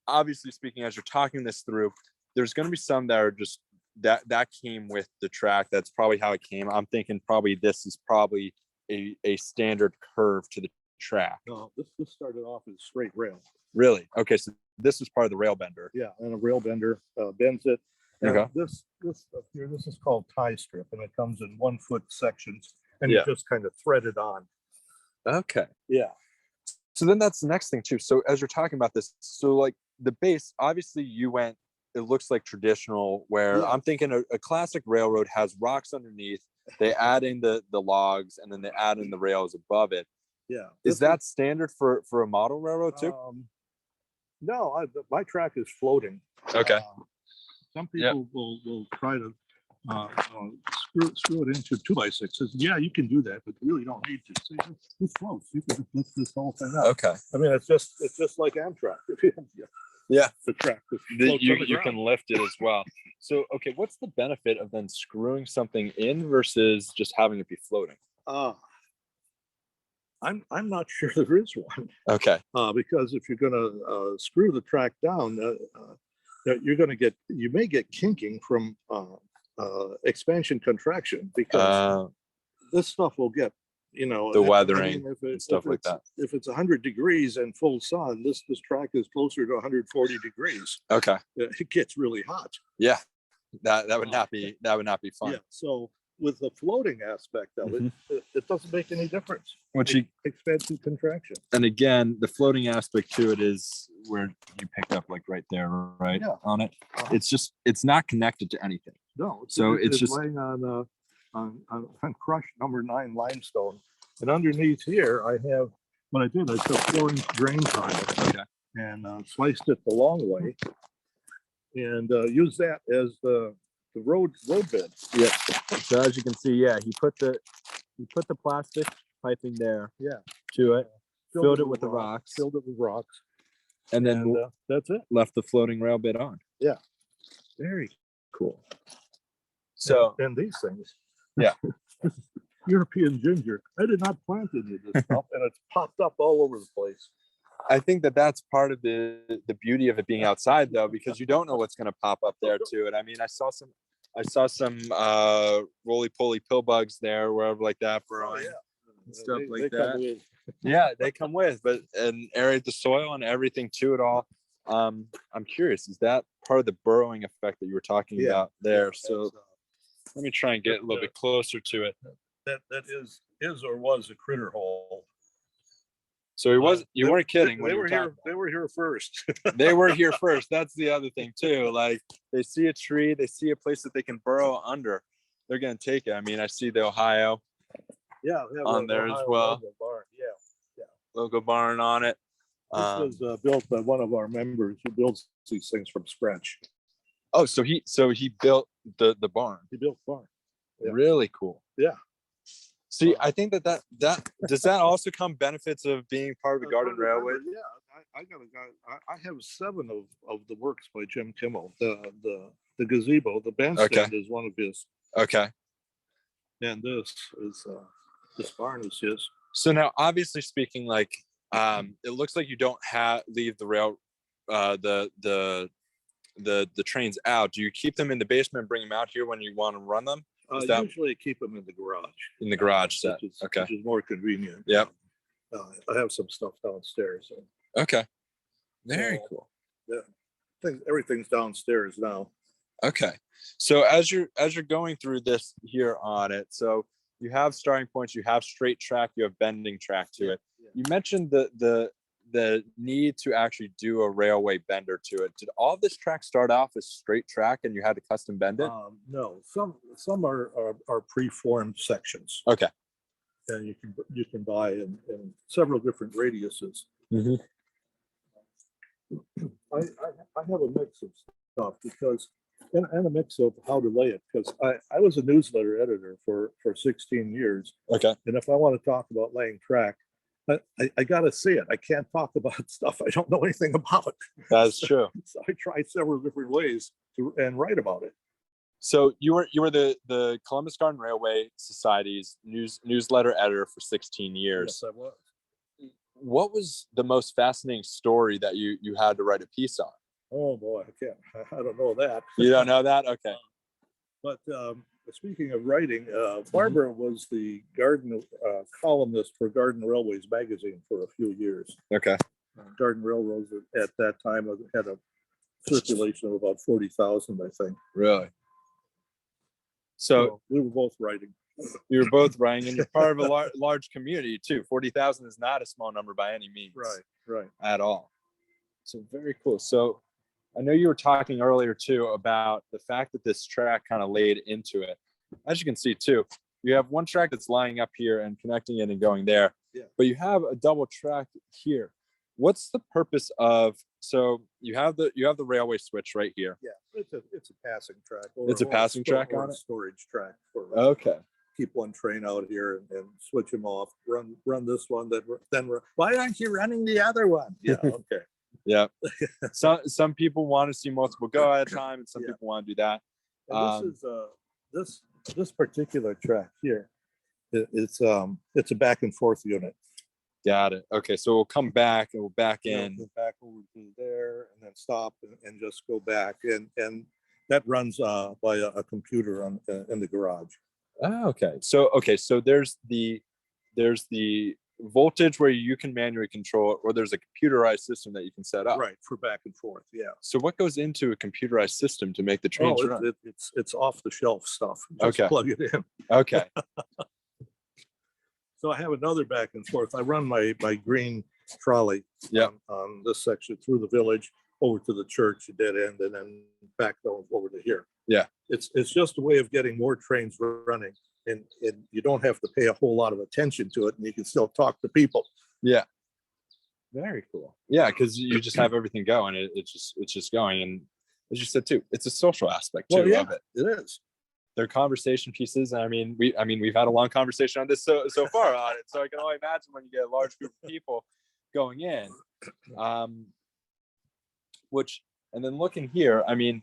Speaker 5: obviously speaking, as you're talking this through, there's gonna be some that are just that came with the track. That's probably how it came. I'm thinking probably this is probably a standard curve to the track.
Speaker 6: No, this started off as straight rail.
Speaker 5: Really? Okay, so this is part of the rail bender.
Speaker 6: Yeah, and a rail bender bends it. And
Speaker 5: Okay.
Speaker 6: This up here, this is called tie strip, and it comes in 1 foot sections, and you
Speaker 5: Yeah.
Speaker 6: just kind of thread it on.
Speaker 5: Okay.
Speaker 6: Yeah.
Speaker 5: So then that's the next thing too. So as you're talking about this, so like the base, obviously you went, it looks like traditional where
Speaker 6: Yeah.
Speaker 5: I'm thinking a classic railroad has rocks underneath. They add in the logs and then they add in the rails above it.
Speaker 6: Yeah.
Speaker 5: Is that standard for a model railroad too?
Speaker 6: No, my track is floating.
Speaker 5: Okay.
Speaker 6: Some
Speaker 5: Yep.
Speaker 6: people will try to screw it into 2x6s. Yeah, you can do that, but you really don't need to. See, this floats. You can lift this whole thing up.
Speaker 5: Okay.
Speaker 6: I mean, it's just like Amtrak.
Speaker 5: Yeah.
Speaker 6: The track. just floats
Speaker 5: You
Speaker 6: on the
Speaker 5: can
Speaker 6: ground.
Speaker 5: lift it as well. So, okay, what's the benefit of then screwing something in versus just having it be floating?
Speaker 6: I'm not sure there is one.
Speaker 5: Okay.
Speaker 6: Because if you're gonna screw the track down, you may get kinking from expansion contraction because this stuff will get, you know,
Speaker 5: The
Speaker 6: I mean,
Speaker 5: weathering
Speaker 6: if
Speaker 5: and stuff like that.
Speaker 6: If it's 100 degrees and full sun, this track is closer to 140 degrees.
Speaker 5: Okay.
Speaker 6: It gets really hot.
Speaker 5: Yeah. That would not be fun.
Speaker 6: Yeah. So with the floating aspect of
Speaker 5: Mhm.
Speaker 6: it doesn't make any difference.
Speaker 5: Which you,
Speaker 6: Expansion contraction.
Speaker 5: and again, the floating aspect to it is where you picked up like right there, right
Speaker 6: Yeah.
Speaker 5: on it.
Speaker 6: Uh-huh.
Speaker 5: it's not connected to anything.
Speaker 6: No,
Speaker 5: So it's just-
Speaker 6: laying on crushed number 9 limestone. And underneath here, I have, what I did, I took 4-inch drain tile.
Speaker 5: Okay.
Speaker 6: And sliced it the long way. And used that as the road bed.
Speaker 5: Yeah. So as you can see, yeah, he put the plastic piping there.
Speaker 6: Yeah.
Speaker 5: To it, filled it with the rocks,
Speaker 6: Filled it with rocks.
Speaker 5: and then
Speaker 6: And that's it.
Speaker 5: left the floating rail bit on.
Speaker 6: Yeah.
Speaker 5: Very cool. So
Speaker 6: And these things.
Speaker 5: Yeah.
Speaker 6: European ginger. I did not plant any of this stuff, and it's popped up all over the place.
Speaker 5: I think that's part of the beauty of it being outside though, because you don't know what's going to pop up there to it. I mean, I saw some roly-poly pill bugs there, wherever like that, growing. Stuff
Speaker 6: They
Speaker 5: like
Speaker 6: come
Speaker 5: that.
Speaker 6: with-
Speaker 5: Yeah, they come with, but and aerate the soil and everything to it all. I'm curious, is that part of the burrowing effect that you were talking
Speaker 6: Yeah,
Speaker 5: about there?
Speaker 6: that's,
Speaker 5: So let me try and get a little bit closer to it.
Speaker 6: that is or was a critter hole.
Speaker 5: So you weren't kidding when
Speaker 6: They
Speaker 5: you
Speaker 6: were
Speaker 5: were
Speaker 6: here.
Speaker 5: talking.
Speaker 6: They were here first.
Speaker 5: They were here first. That's the other thing too. Like they see a tree, they see a place that they can burrow under, they're gonna take it. I mean, I see the Ohio
Speaker 6: Yeah. we have
Speaker 5: On
Speaker 6: a
Speaker 5: there as
Speaker 6: Ohio
Speaker 5: well.
Speaker 6: logo barn. Yeah.
Speaker 5: logo barn on it.
Speaker 6: This was built by one of our members who builds these things from scratch.
Speaker 5: Oh, so he built the barn.
Speaker 6: He built the barn. Yeah.
Speaker 5: Really cool.
Speaker 6: Yeah.
Speaker 5: See, I think that does that also come benefits of being part of the Garden
Speaker 6: Part of the
Speaker 5: Railway?
Speaker 6: member, Yeah, I got a guy. I have 7 of the works by Jim Kimmel. The gazebo, the bandstand is one of his,
Speaker 5: Okay.
Speaker 6: and this barn is his.
Speaker 5: So now, obviously speaking, like it looks like you don't leave the rail, the trains out. Do you keep them in the basement and bring them out here when you want to run them? Is that-
Speaker 6: Usually keep them in the garage.
Speaker 5: In the garage set.
Speaker 6: Which is,
Speaker 5: Okay.
Speaker 6: which is more convenient.
Speaker 5: Yep.
Speaker 6: I have some stuff downstairs. So.
Speaker 5: Okay. Very
Speaker 6: So,
Speaker 5: cool.
Speaker 6: Everything's downstairs now.
Speaker 5: Okay. So as you're going through this here on it, so you have starting points, you have straight track, you have bending track to it.
Speaker 6: Yeah.
Speaker 5: You mentioned the need to actually do a railway bender to it. Did all this track start off as straight track and you had to custom bend it?
Speaker 6: No, some are preformed sections,
Speaker 5: Okay.
Speaker 6: and you can buy in several different radiuses.
Speaker 5: Mhm.
Speaker 6: I have a mix of stuff because, and a mix of how to lay it, because I was a newsletter editor for 16 years.
Speaker 5: Okay.
Speaker 6: And if I want to talk about laying track, I got to see it. I can't talk about stuff I don't know anything about.
Speaker 5: That's true.
Speaker 6: So I tried several different ways and write about it.
Speaker 5: So you were the Columbus Garden Railway Society's newsletter editor for 16 years.
Speaker 6: Yes, I was.
Speaker 5: What was the most fascinating story that you had to write a piece on?
Speaker 6: Oh boy, I don't know that.
Speaker 5: You don't know that? Okay.
Speaker 6: But speaking of writing, Barbara was the garden columnist for Garden Railways magazine for a few years.
Speaker 5: Okay.
Speaker 6: Garden Railroads at that time had a circulation of about 40,000, I think.
Speaker 5: Really? So
Speaker 6: we were both writing.
Speaker 5: you were both writing, and you're part of a large community too. 40,000 is not a small number by any means.
Speaker 6: Right.
Speaker 5: At all. So very cool. So I know you were talking earlier too about the fact that this track kind of laid into it. As you can see too, you have one track that's lying up here and connecting it and going there.
Speaker 6: Yeah.
Speaker 5: But you have a double track here. What's the purpose of, so you have the railway switch right here.
Speaker 6: Yeah, it's a passing track.
Speaker 5: It's a passing track on it?
Speaker 6: Storage track.
Speaker 5: Okay.
Speaker 6: Keep one train out here and switch them off. Run this one, then run. Why aren't you running the other one? Yeah, okay.
Speaker 5: Yeah. Some people want to see multiple go at a time, and some
Speaker 6: Yeah.
Speaker 5: people want to do that.
Speaker 6: And this particular track here, it's a back and forth unit.
Speaker 5: Got it. Okay, so we'll come back and we'll back in.
Speaker 6: Go back over to there and then stop and just go back, and that runs by a computer in the garage.
Speaker 5: Oh, okay. So there's the voltage where you can manually control it, or there's a computerized system that you can set up.
Speaker 6: Right, for back and forth. Yeah.
Speaker 5: So what goes into a computerized system to make the trains run?
Speaker 6: It's off the shelf stuff. Just
Speaker 5: Okay.
Speaker 6: plug it in.
Speaker 5: Okay.
Speaker 6: So I have another back and forth. I run my green trolley
Speaker 5: Yep.
Speaker 6: on this section through the village over to the church, a dead end, and then back over to here.
Speaker 5: Yeah.
Speaker 6: It's just a way of getting more trains running, and you don't have to pay a whole lot of attention to it, and you can still talk to people.
Speaker 5: Yeah. Very cool. Yeah, because you just have everything going. It's just going, and as you said too, it's a social aspect too of it.
Speaker 6: It is.
Speaker 5: They're conversation pieces. I mean, we've had a long conversation on this so far on it. So I can only imagine when you get a large group of people going in. And then looking here, I mean,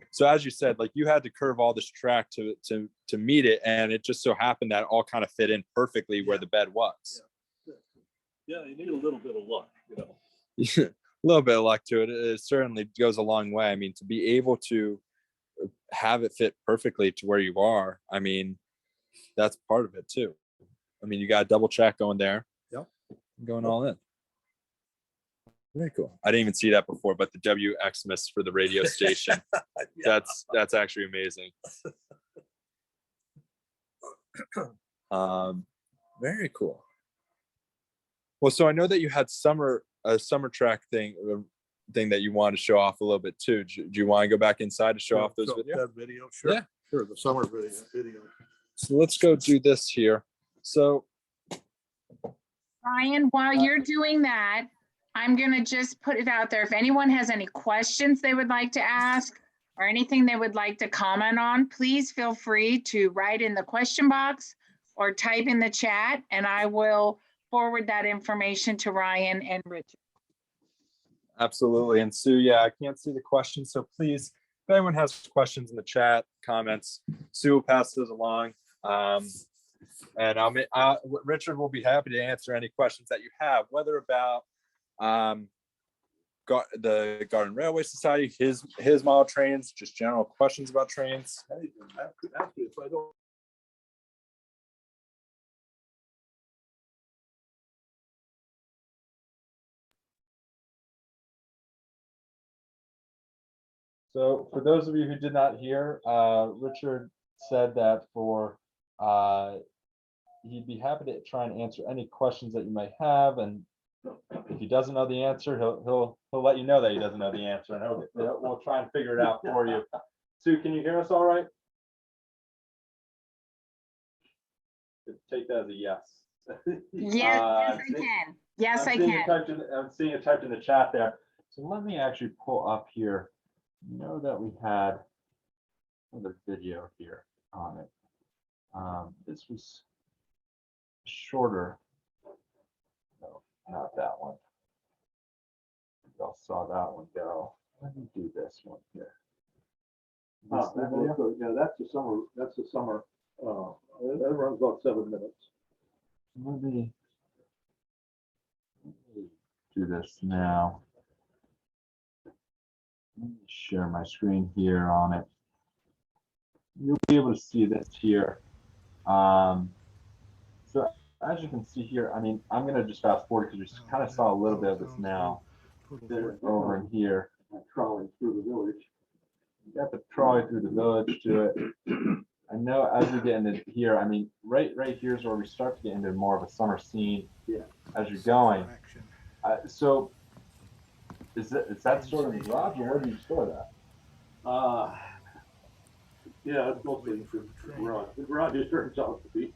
Speaker 5: so as you said, like you had to curve all this track to meet it, and it just so happened that all kind of fit in perfectly where the bed was.
Speaker 6: Yeah, you need a little bit of luck,
Speaker 5: A little bit of luck to it. It certainly goes a long way. I mean, to be able to have it fit perfectly to where you are, I mean, that's part of it too. I mean, you got a double track going there.
Speaker 6: Yep.
Speaker 5: Going all in. Very cool. I didn't even see that before, but the WXmas for the radio station.
Speaker 6: Yeah.
Speaker 5: That's actually amazing. Very cool. Well, so I know that you had a summer track thing that you wanted to show off a little bit too. Do you want to go back inside to show off those videos?
Speaker 6: That video, sure.
Speaker 5: Yeah.
Speaker 6: Sure, the summer video.
Speaker 5: So let's go do this here. So
Speaker 3: Ryan, while you're doing that, I'm gonna just put it out there. If anyone has any questions they would like to ask or anything they would like to comment on, please feel free to write in the question box or type in the chat, and I will forward that information to Ryan and Richard.
Speaker 5: absolutely. And Sue, yeah, I can't see the questions. So please, if anyone has questions in the chat, comments, Sue will pass those along. And Richard will be happy to answer any questions that you have, whether about the Garden Railway Society, his model trains, just general questions about trains.
Speaker 6: Actually, if I don't
Speaker 1: So for those of you who did not hear, Richard said that he'd be happy to try and answer any questions that you might have, and if he doesn't know the answer, he'll let you know that he doesn't know the answer, and we'll try and figure it out for you. Sue, can you hear us all right? Take that as a yes.
Speaker 3: Yes, I can. Yes, I can.
Speaker 1: I'm seeing it typed in the chat there. So let me actually pull up here. You know that we had another video here on it. This was shorter. No, not that one. Y'all saw that one go. Let me do this one here. This the video?
Speaker 2: Yeah, that's the summer, that runs about 7 minutes.
Speaker 1: Let me do this now. Let me share my screen here on it. You'll be able to see this here. So as you can see here, I mean, I'm going to just fast forward because you kind of saw a little bit of this now. They're over in here.
Speaker 2: Trolley through the village.
Speaker 1: You got the trolley through the village to it. I know as we get into here, I mean, right here is where we start to get into more of a summer scene.
Speaker 2: Yeah.
Speaker 1: As you're going. So is that stored in the garage, or where do you store that?
Speaker 2: Yeah, it's mostly the garage. The garage just turns out to be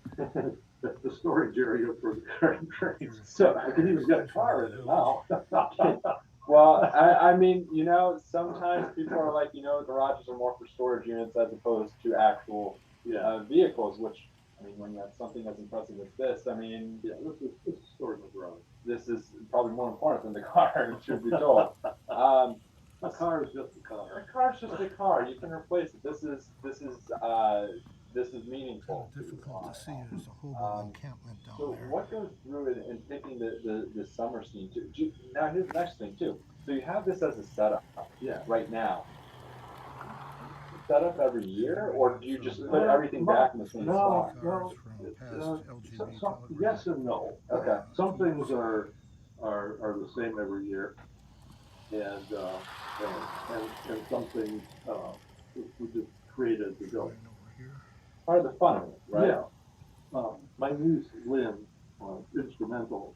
Speaker 2: the storage area for the current trains. So I can even get a car in it now.
Speaker 1: Well, I mean, you know, sometimes people are like, you know, garages are more for storage units as opposed to actual vehicles, which, I mean, when you have something as impressive as this, I mean,
Speaker 2: Yeah, this is stored in the garage.
Speaker 1: this is probably more important than the car, truth be told.
Speaker 2: A car is just a car.
Speaker 1: A car's just a car. You can replace it. This is meaningful.
Speaker 4: Difficult to see. There's a whole encampment down
Speaker 1: So
Speaker 4: there.
Speaker 1: what goes through it in picking the summer scene too? Now here's the next thing too. So you have this as a setup, right now. Set up every year, or do you just put everything back in the same spot?
Speaker 2: No, yes and no.
Speaker 1: Okay.
Speaker 2: Some things are the same every year, and some things we just create as we go.
Speaker 1: Part of the fun of it, right?
Speaker 2: Yeah. My niece Lynn, instrumental,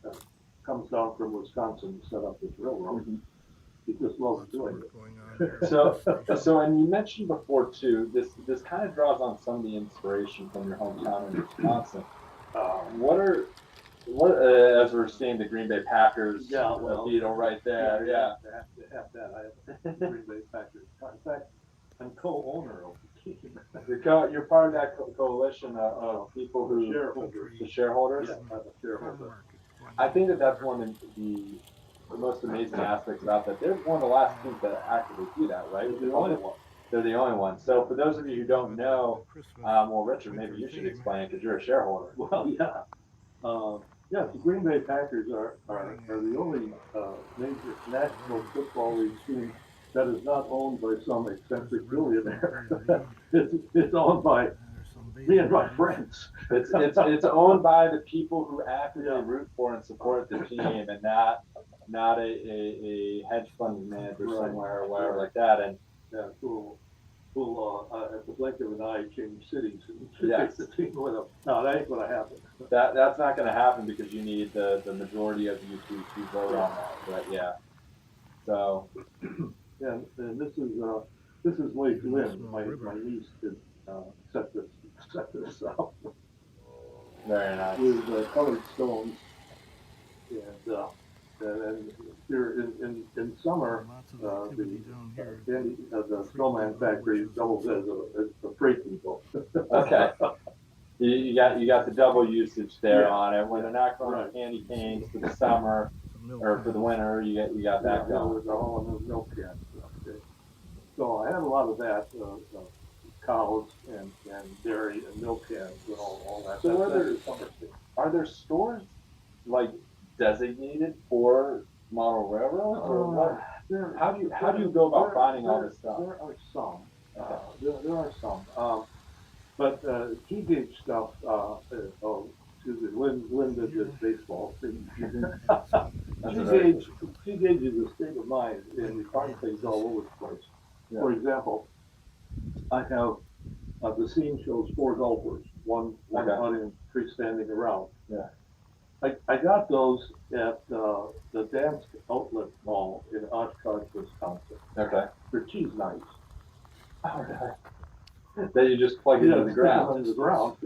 Speaker 2: comes down from Wisconsin to set up this railroad.
Speaker 1: Mhm.
Speaker 2: He just loves doing it.
Speaker 1: So, and you mentioned before too, this kind of draws on some of the inspiration from your hometown in Wisconsin. What as we're seeing the Green Bay Packers, Beetle right there, yeah.
Speaker 2: I have that. I have the Green Bay Packers. In fact, I'm co-owner of the team.
Speaker 1: You're part of that coalition of people who
Speaker 2: Shareholders.
Speaker 1: the shareholders.
Speaker 2: Yeah, I'm a shareholder.
Speaker 1: I think that's one of the most amazing aspects about that. They're one of the last teams that actively do that, right?
Speaker 2: They're the only one.
Speaker 1: They're the only one. So for those of you who don't know, well, Richard, maybe you should explain it because you're a shareholder.
Speaker 2: Well, yeah. Yeah, the Green Bay Packers are the only major national football league team that is not owned by some eccentric billionaire. It's owned by me and my friends.
Speaker 1: It's owned by the people who actively root for and support the team, and not a hedge fund manager somewhere or whatever like that. And
Speaker 2: yeah, who at the blink of an eye change cities and
Speaker 1: yes.
Speaker 2: take the team with them. No, that ain't gonna happen.
Speaker 1: That's not going to happen because you need the majority of you to vote on that. But yeah, so
Speaker 2: And this is Lake Lynn. My niece did set this up
Speaker 1: very nice.
Speaker 2: with colored stones, and here in summer, the Snowman Factory doubles as a freight depot.
Speaker 1: Okay. You got the double usage there on it. When they're not growing candy canes for the summer or for the winter, you got that going.
Speaker 2: The whole new milk cans. Okay. So I have a lot of that, cows and dairy and milk cans and all that.
Speaker 1: So are there stores like designated for model railroads, or what? How do you go about finding all this stuff?
Speaker 2: There are some. There are some. But key gauge stuff. Excuse me. Lynn did this baseball thing. Key gauge is a state of mind, and you find things all over the place.
Speaker 1: Yeah.
Speaker 2: For example. I have, the scene shows 4 golfers, one
Speaker 1: Okay.
Speaker 2: putting, 3 standing around.
Speaker 1: Yeah.
Speaker 2: I got those at, the Dance Outlet Mall in Oshkosh, Wisconsin.
Speaker 1: Okay.
Speaker 2: They're cheese knives.
Speaker 1: All right. Then you just plug it
Speaker 2: Yeah,
Speaker 1: into the
Speaker 2: stick 'em
Speaker 1: ground,
Speaker 2: into the ground.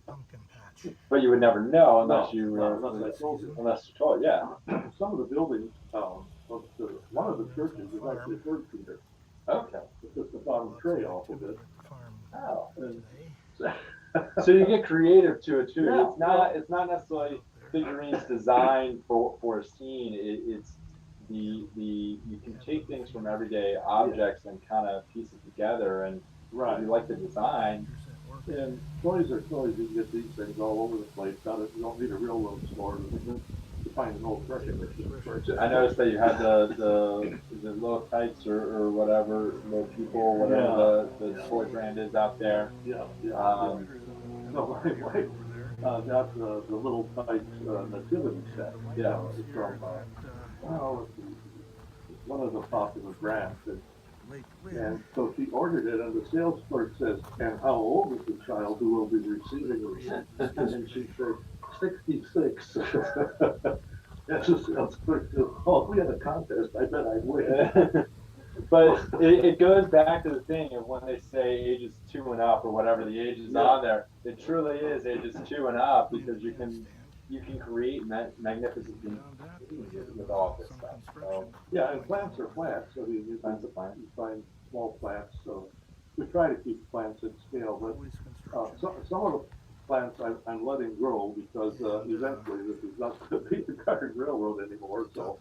Speaker 4: Pumpkin patch.
Speaker 1: but you would never know unless
Speaker 2: No,
Speaker 1: you
Speaker 2: no,
Speaker 1: were,
Speaker 2: unless I told you.
Speaker 1: unless you told, yeah.
Speaker 2: Some of the buildings, one of the churches is actually Third Peter.
Speaker 1: Okay.
Speaker 2: It's just the bottom tray off of it.
Speaker 1: Oh.
Speaker 2: And
Speaker 1: So you get creative to it too.
Speaker 2: Yeah.
Speaker 1: It's not necessarily figurines designed for a scene. It's you can take things from everyday objects and kind of piece it together. And if
Speaker 2: Right.
Speaker 1: you like the design,
Speaker 2: And toys are toys. You can get these things all over the place. You don't need a railroad store to find an old threshing machine. for example.
Speaker 1: I noticed that you had the little kites or whatever, little people, whatever the toy brand is out there.
Speaker 2: Yeah, yeah.
Speaker 1: Um,
Speaker 2: So my wife got the little type nativity set.
Speaker 1: Yeah.
Speaker 2: From well, one of the popular brands. And so she ordered it, and the sales clerk says, "And how old is the child who will be receiving it?" And she said, 66. And the sales clerk said, "Oh, if we had a contest, I bet I'd win."
Speaker 1: But it goes back to the thing of when they say ages 2 and up or whatever the age is on there, it truly is ages 2 and up because you can create magnificent things with all of this stuff. So
Speaker 2: Yeah, and plants are plants, so you
Speaker 1: plants are plants.
Speaker 2: find small plants, so we try to keep plants at scale, but some of the plants I'm letting grow because eventually this is not going to be the Covered Railroad anymore, so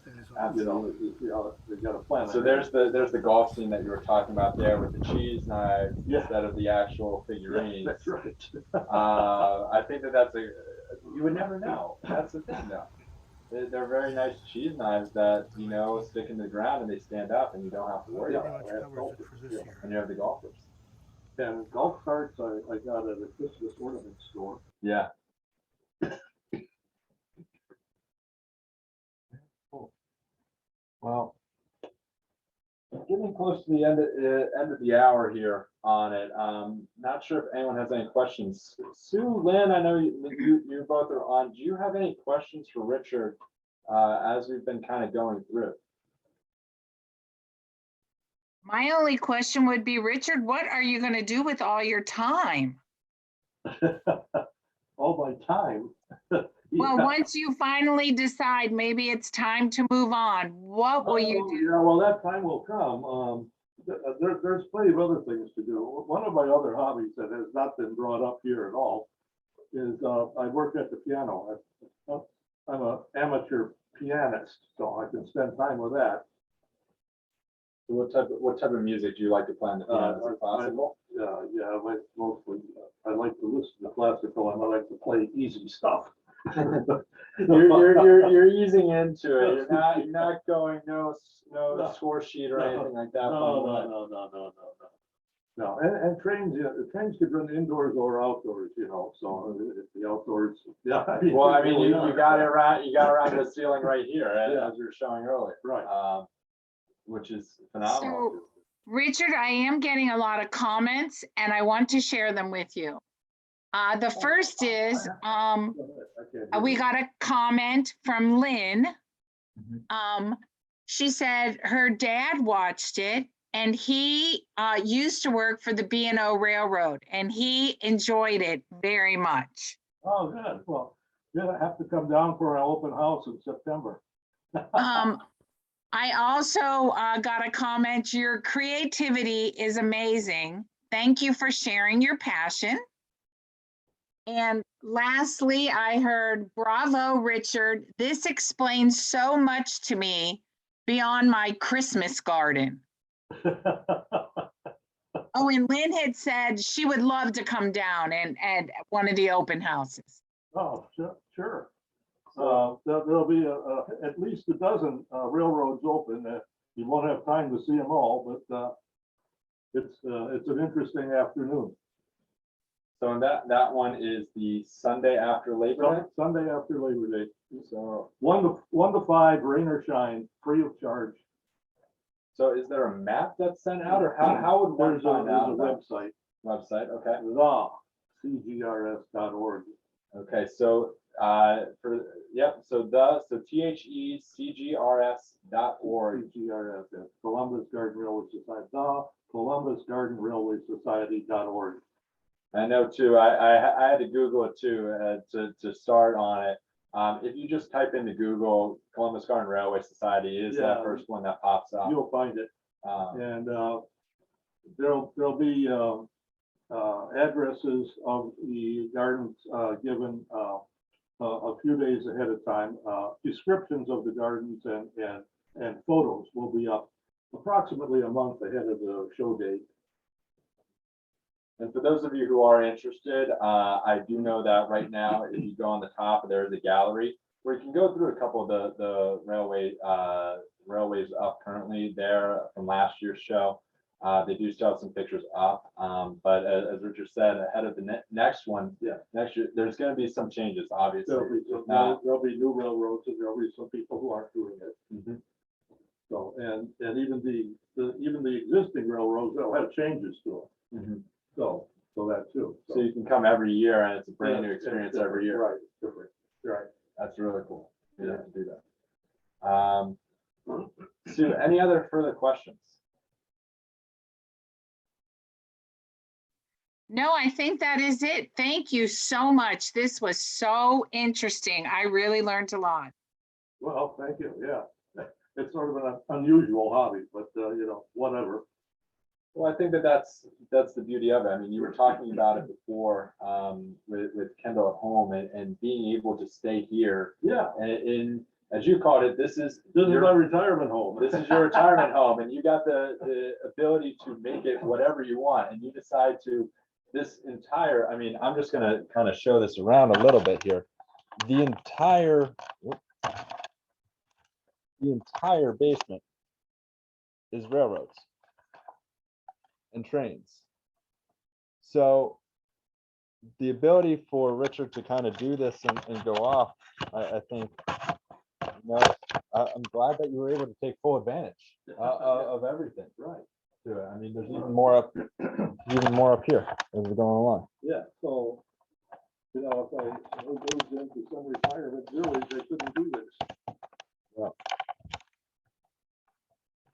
Speaker 2: they got a plant.
Speaker 1: So there's the golf scene that you were talking about there with the cheese knives
Speaker 2: Yeah.
Speaker 1: instead of the actual figurines.
Speaker 2: That's right.
Speaker 1: I think that's you would never know. That's the thing though. They're very nice cheese knives that, stick in the ground and they stand up and you don't have to worry
Speaker 2: Yeah.
Speaker 1: about it.
Speaker 4: Covers it for this year.
Speaker 1: And you have the golfers.
Speaker 2: And golf carts I got at a Christmas ornament store.
Speaker 1: Yeah. Well, getting close to the end of the hour here on it. Not sure if anyone has any questions. Sue, Lynn, I know you both are on. Do you have any questions for Richard as we've been kind of going through?
Speaker 3: My only question would be, Richard, what are you going to do with all your time?
Speaker 2: All my time.
Speaker 3: Well,
Speaker 2: Yeah.
Speaker 3: once you finally decide maybe it's time to move on, what will you do?
Speaker 2: Yeah, well, that time will come. There's plenty of other things to do. One of my other hobbies that has not been brought up here at all is I work at the piano. I'm an amateur pianist, so I can spend time with that.
Speaker 1: What type of music do you like to play on the piano? Is it classical?
Speaker 2: Yeah, I like mostly. I like to listen to classical, and I like to play easy stuff.
Speaker 1: You're easing into it. You're not going no score sheet or
Speaker 2: No.
Speaker 1: anything like that.
Speaker 2: No, and trains, trains could run indoors or outdoors, so if the outdoors, yeah.
Speaker 1: Well, I mean, you got it around the ceiling right here,
Speaker 2: Yeah.
Speaker 1: as you were showing earlier.
Speaker 2: Right.
Speaker 1: Which is phenomenal.
Speaker 3: So, Richard, I am getting a lot of comments and I want to share them with you. The first is, we got a comment from Lynn. She said her dad watched it and he used to work for the B&O Railroad and he enjoyed it very much.
Speaker 2: Oh, good. Well, you'll have to come down for our open house in September.
Speaker 3: I also got a comment, your creativity is amazing. Thank you for sharing your passion. And lastly, I heard, bravo, Richard. This explains so much to me beyond my Christmas garden. Oh, and Lynn had said she would love to come down and at one of the open houses.
Speaker 2: Oh, sure. There'll be at least a dozen railroads open. You won't have time to see them all, but it's an interesting afternoon.
Speaker 1: So and that one is the Sunday after Labor Day.
Speaker 2: Sunday after Labor Day. So 1 to 5, rain or shine, free of charge.
Speaker 1: So is there a map that's sent out, or how would one
Speaker 2: There's
Speaker 1: find out
Speaker 2: a
Speaker 1: about
Speaker 2: website,
Speaker 1: website? Okay.
Speaker 2: cgrs.org.
Speaker 1: Okay, so so THECGRS.org.
Speaker 2: CGRS, that's Columbus Garden Railway Society, the Columbus Garden Railway Society.org.
Speaker 1: I know too. I had to Google it too to start on it. If you just type into Google Columbus Garden Railway Society, is that
Speaker 2: Yeah.
Speaker 1: first one that pops up?
Speaker 2: You'll find it. And there'll be addresses of the gardens given a few days ahead of time. Descriptions of the gardens and photos will be up approximately a month ahead of the show date.
Speaker 1: And for those of you who are interested, I do know that right now, if you go on the top, there is a gallery where you can go through a couple of the railways up currently there from last year's show. They do still have some pictures up, but as Richard said, ahead of the next one, next year, there's going to be some changes, obviously.
Speaker 2: There'll be new railroads, and there'll be some people who aren't doing it.
Speaker 1: Mhm.
Speaker 2: So, and even the existing railroads, they'll have changes to them.
Speaker 1: Mhm.
Speaker 2: So that too.
Speaker 1: So you can come every year, and it's a brand new
Speaker 2: Yeah,
Speaker 1: experience
Speaker 2: it's
Speaker 1: every year.
Speaker 2: Right, different, right.
Speaker 1: That's really cool. You have to do that. Sue, any other further questions?
Speaker 3: No, I think that is it. Thank you so much. This was so interesting. I really learned a lot.
Speaker 2: Well, thank you, yeah. It's sort of an unusual hobby, but whatever.
Speaker 1: Well, I think that's the beauty of it. I mean, you were talking about it before with Kendal at home and being able to stay here.
Speaker 2: Yeah,
Speaker 1: In as you called it, this is
Speaker 2: this is
Speaker 1: your
Speaker 2: my retirement home.
Speaker 1: this is your retirement home, and you got the ability to make it whatever you want, and you decide to this entire. I mean, I'm just going to kind of show this around a little bit here. The entire basement is railroads and trains. So the ability for Richard to kind of do this and go off, I think, I'm glad that you were able to take full advantage of everything.
Speaker 2: Right,
Speaker 1: To it. I mean, there's even more up here as we're going along.
Speaker 2: yeah, so, if I goes into some retirement village, they couldn't do this.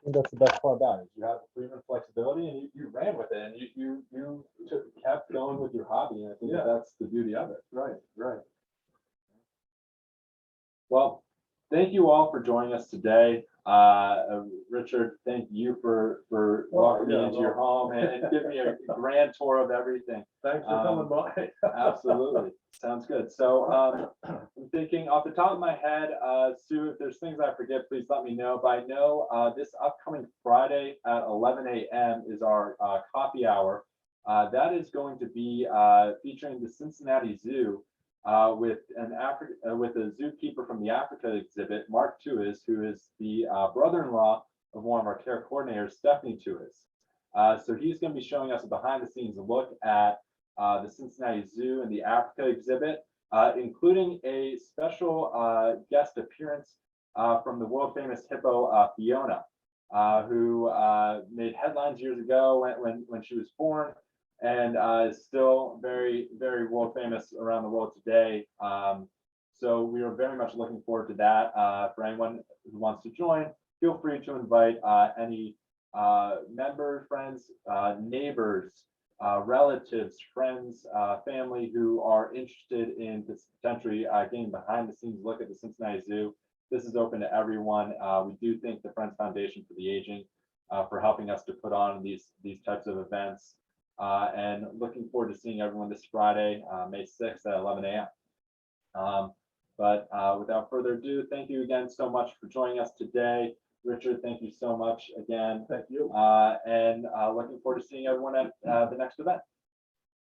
Speaker 1: I think that's the best part about it. You have the freedom and flexibility, and you ran with it, and you kept going with your hobby, and I think that's the beauty of it.
Speaker 2: Right.
Speaker 1: Well, thank you all for joining us today. Richard, thank you for walking me into your home and giving me a grand tour of everything.
Speaker 2: Thanks for coming by.
Speaker 1: Absolutely. Sounds good. So I'm thinking off the top of my head, Sue, if there's things I forget, please let me know. But I know this upcoming Friday at 11 a.m. is our coffee hour. That is going to be featuring the Cincinnati Zoo with a zookeeper from the Africa exhibit, Mark Tuis, who is the brother-in-law of one of our care coordinators, Stephanie Tuis. So he's going to be showing us a behind-the-scenes look at the Cincinnati Zoo and the Africa exhibit, including a special guest appearance from the world-famous hippo Fiona, who made headlines years ago when she was born, and is still very, very world famous around the world today. So we are very much looking forward to that. For anyone who wants to join, feel free to invite any members, friends, neighbors, relatives, friends, family who are interested in potentially getting behind the scenes look at the Cincinnati Zoo. This is open to everyone. We do thank the Friends Foundation for the Aging for helping us to put on these types of events. And looking forward to seeing everyone this Friday, May 6th at 11 a.m. But without further ado, thank you again so much for joining us today. Richard, thank you so much again.
Speaker 2: Thank you.
Speaker 1: And looking forward to seeing everyone at the next event.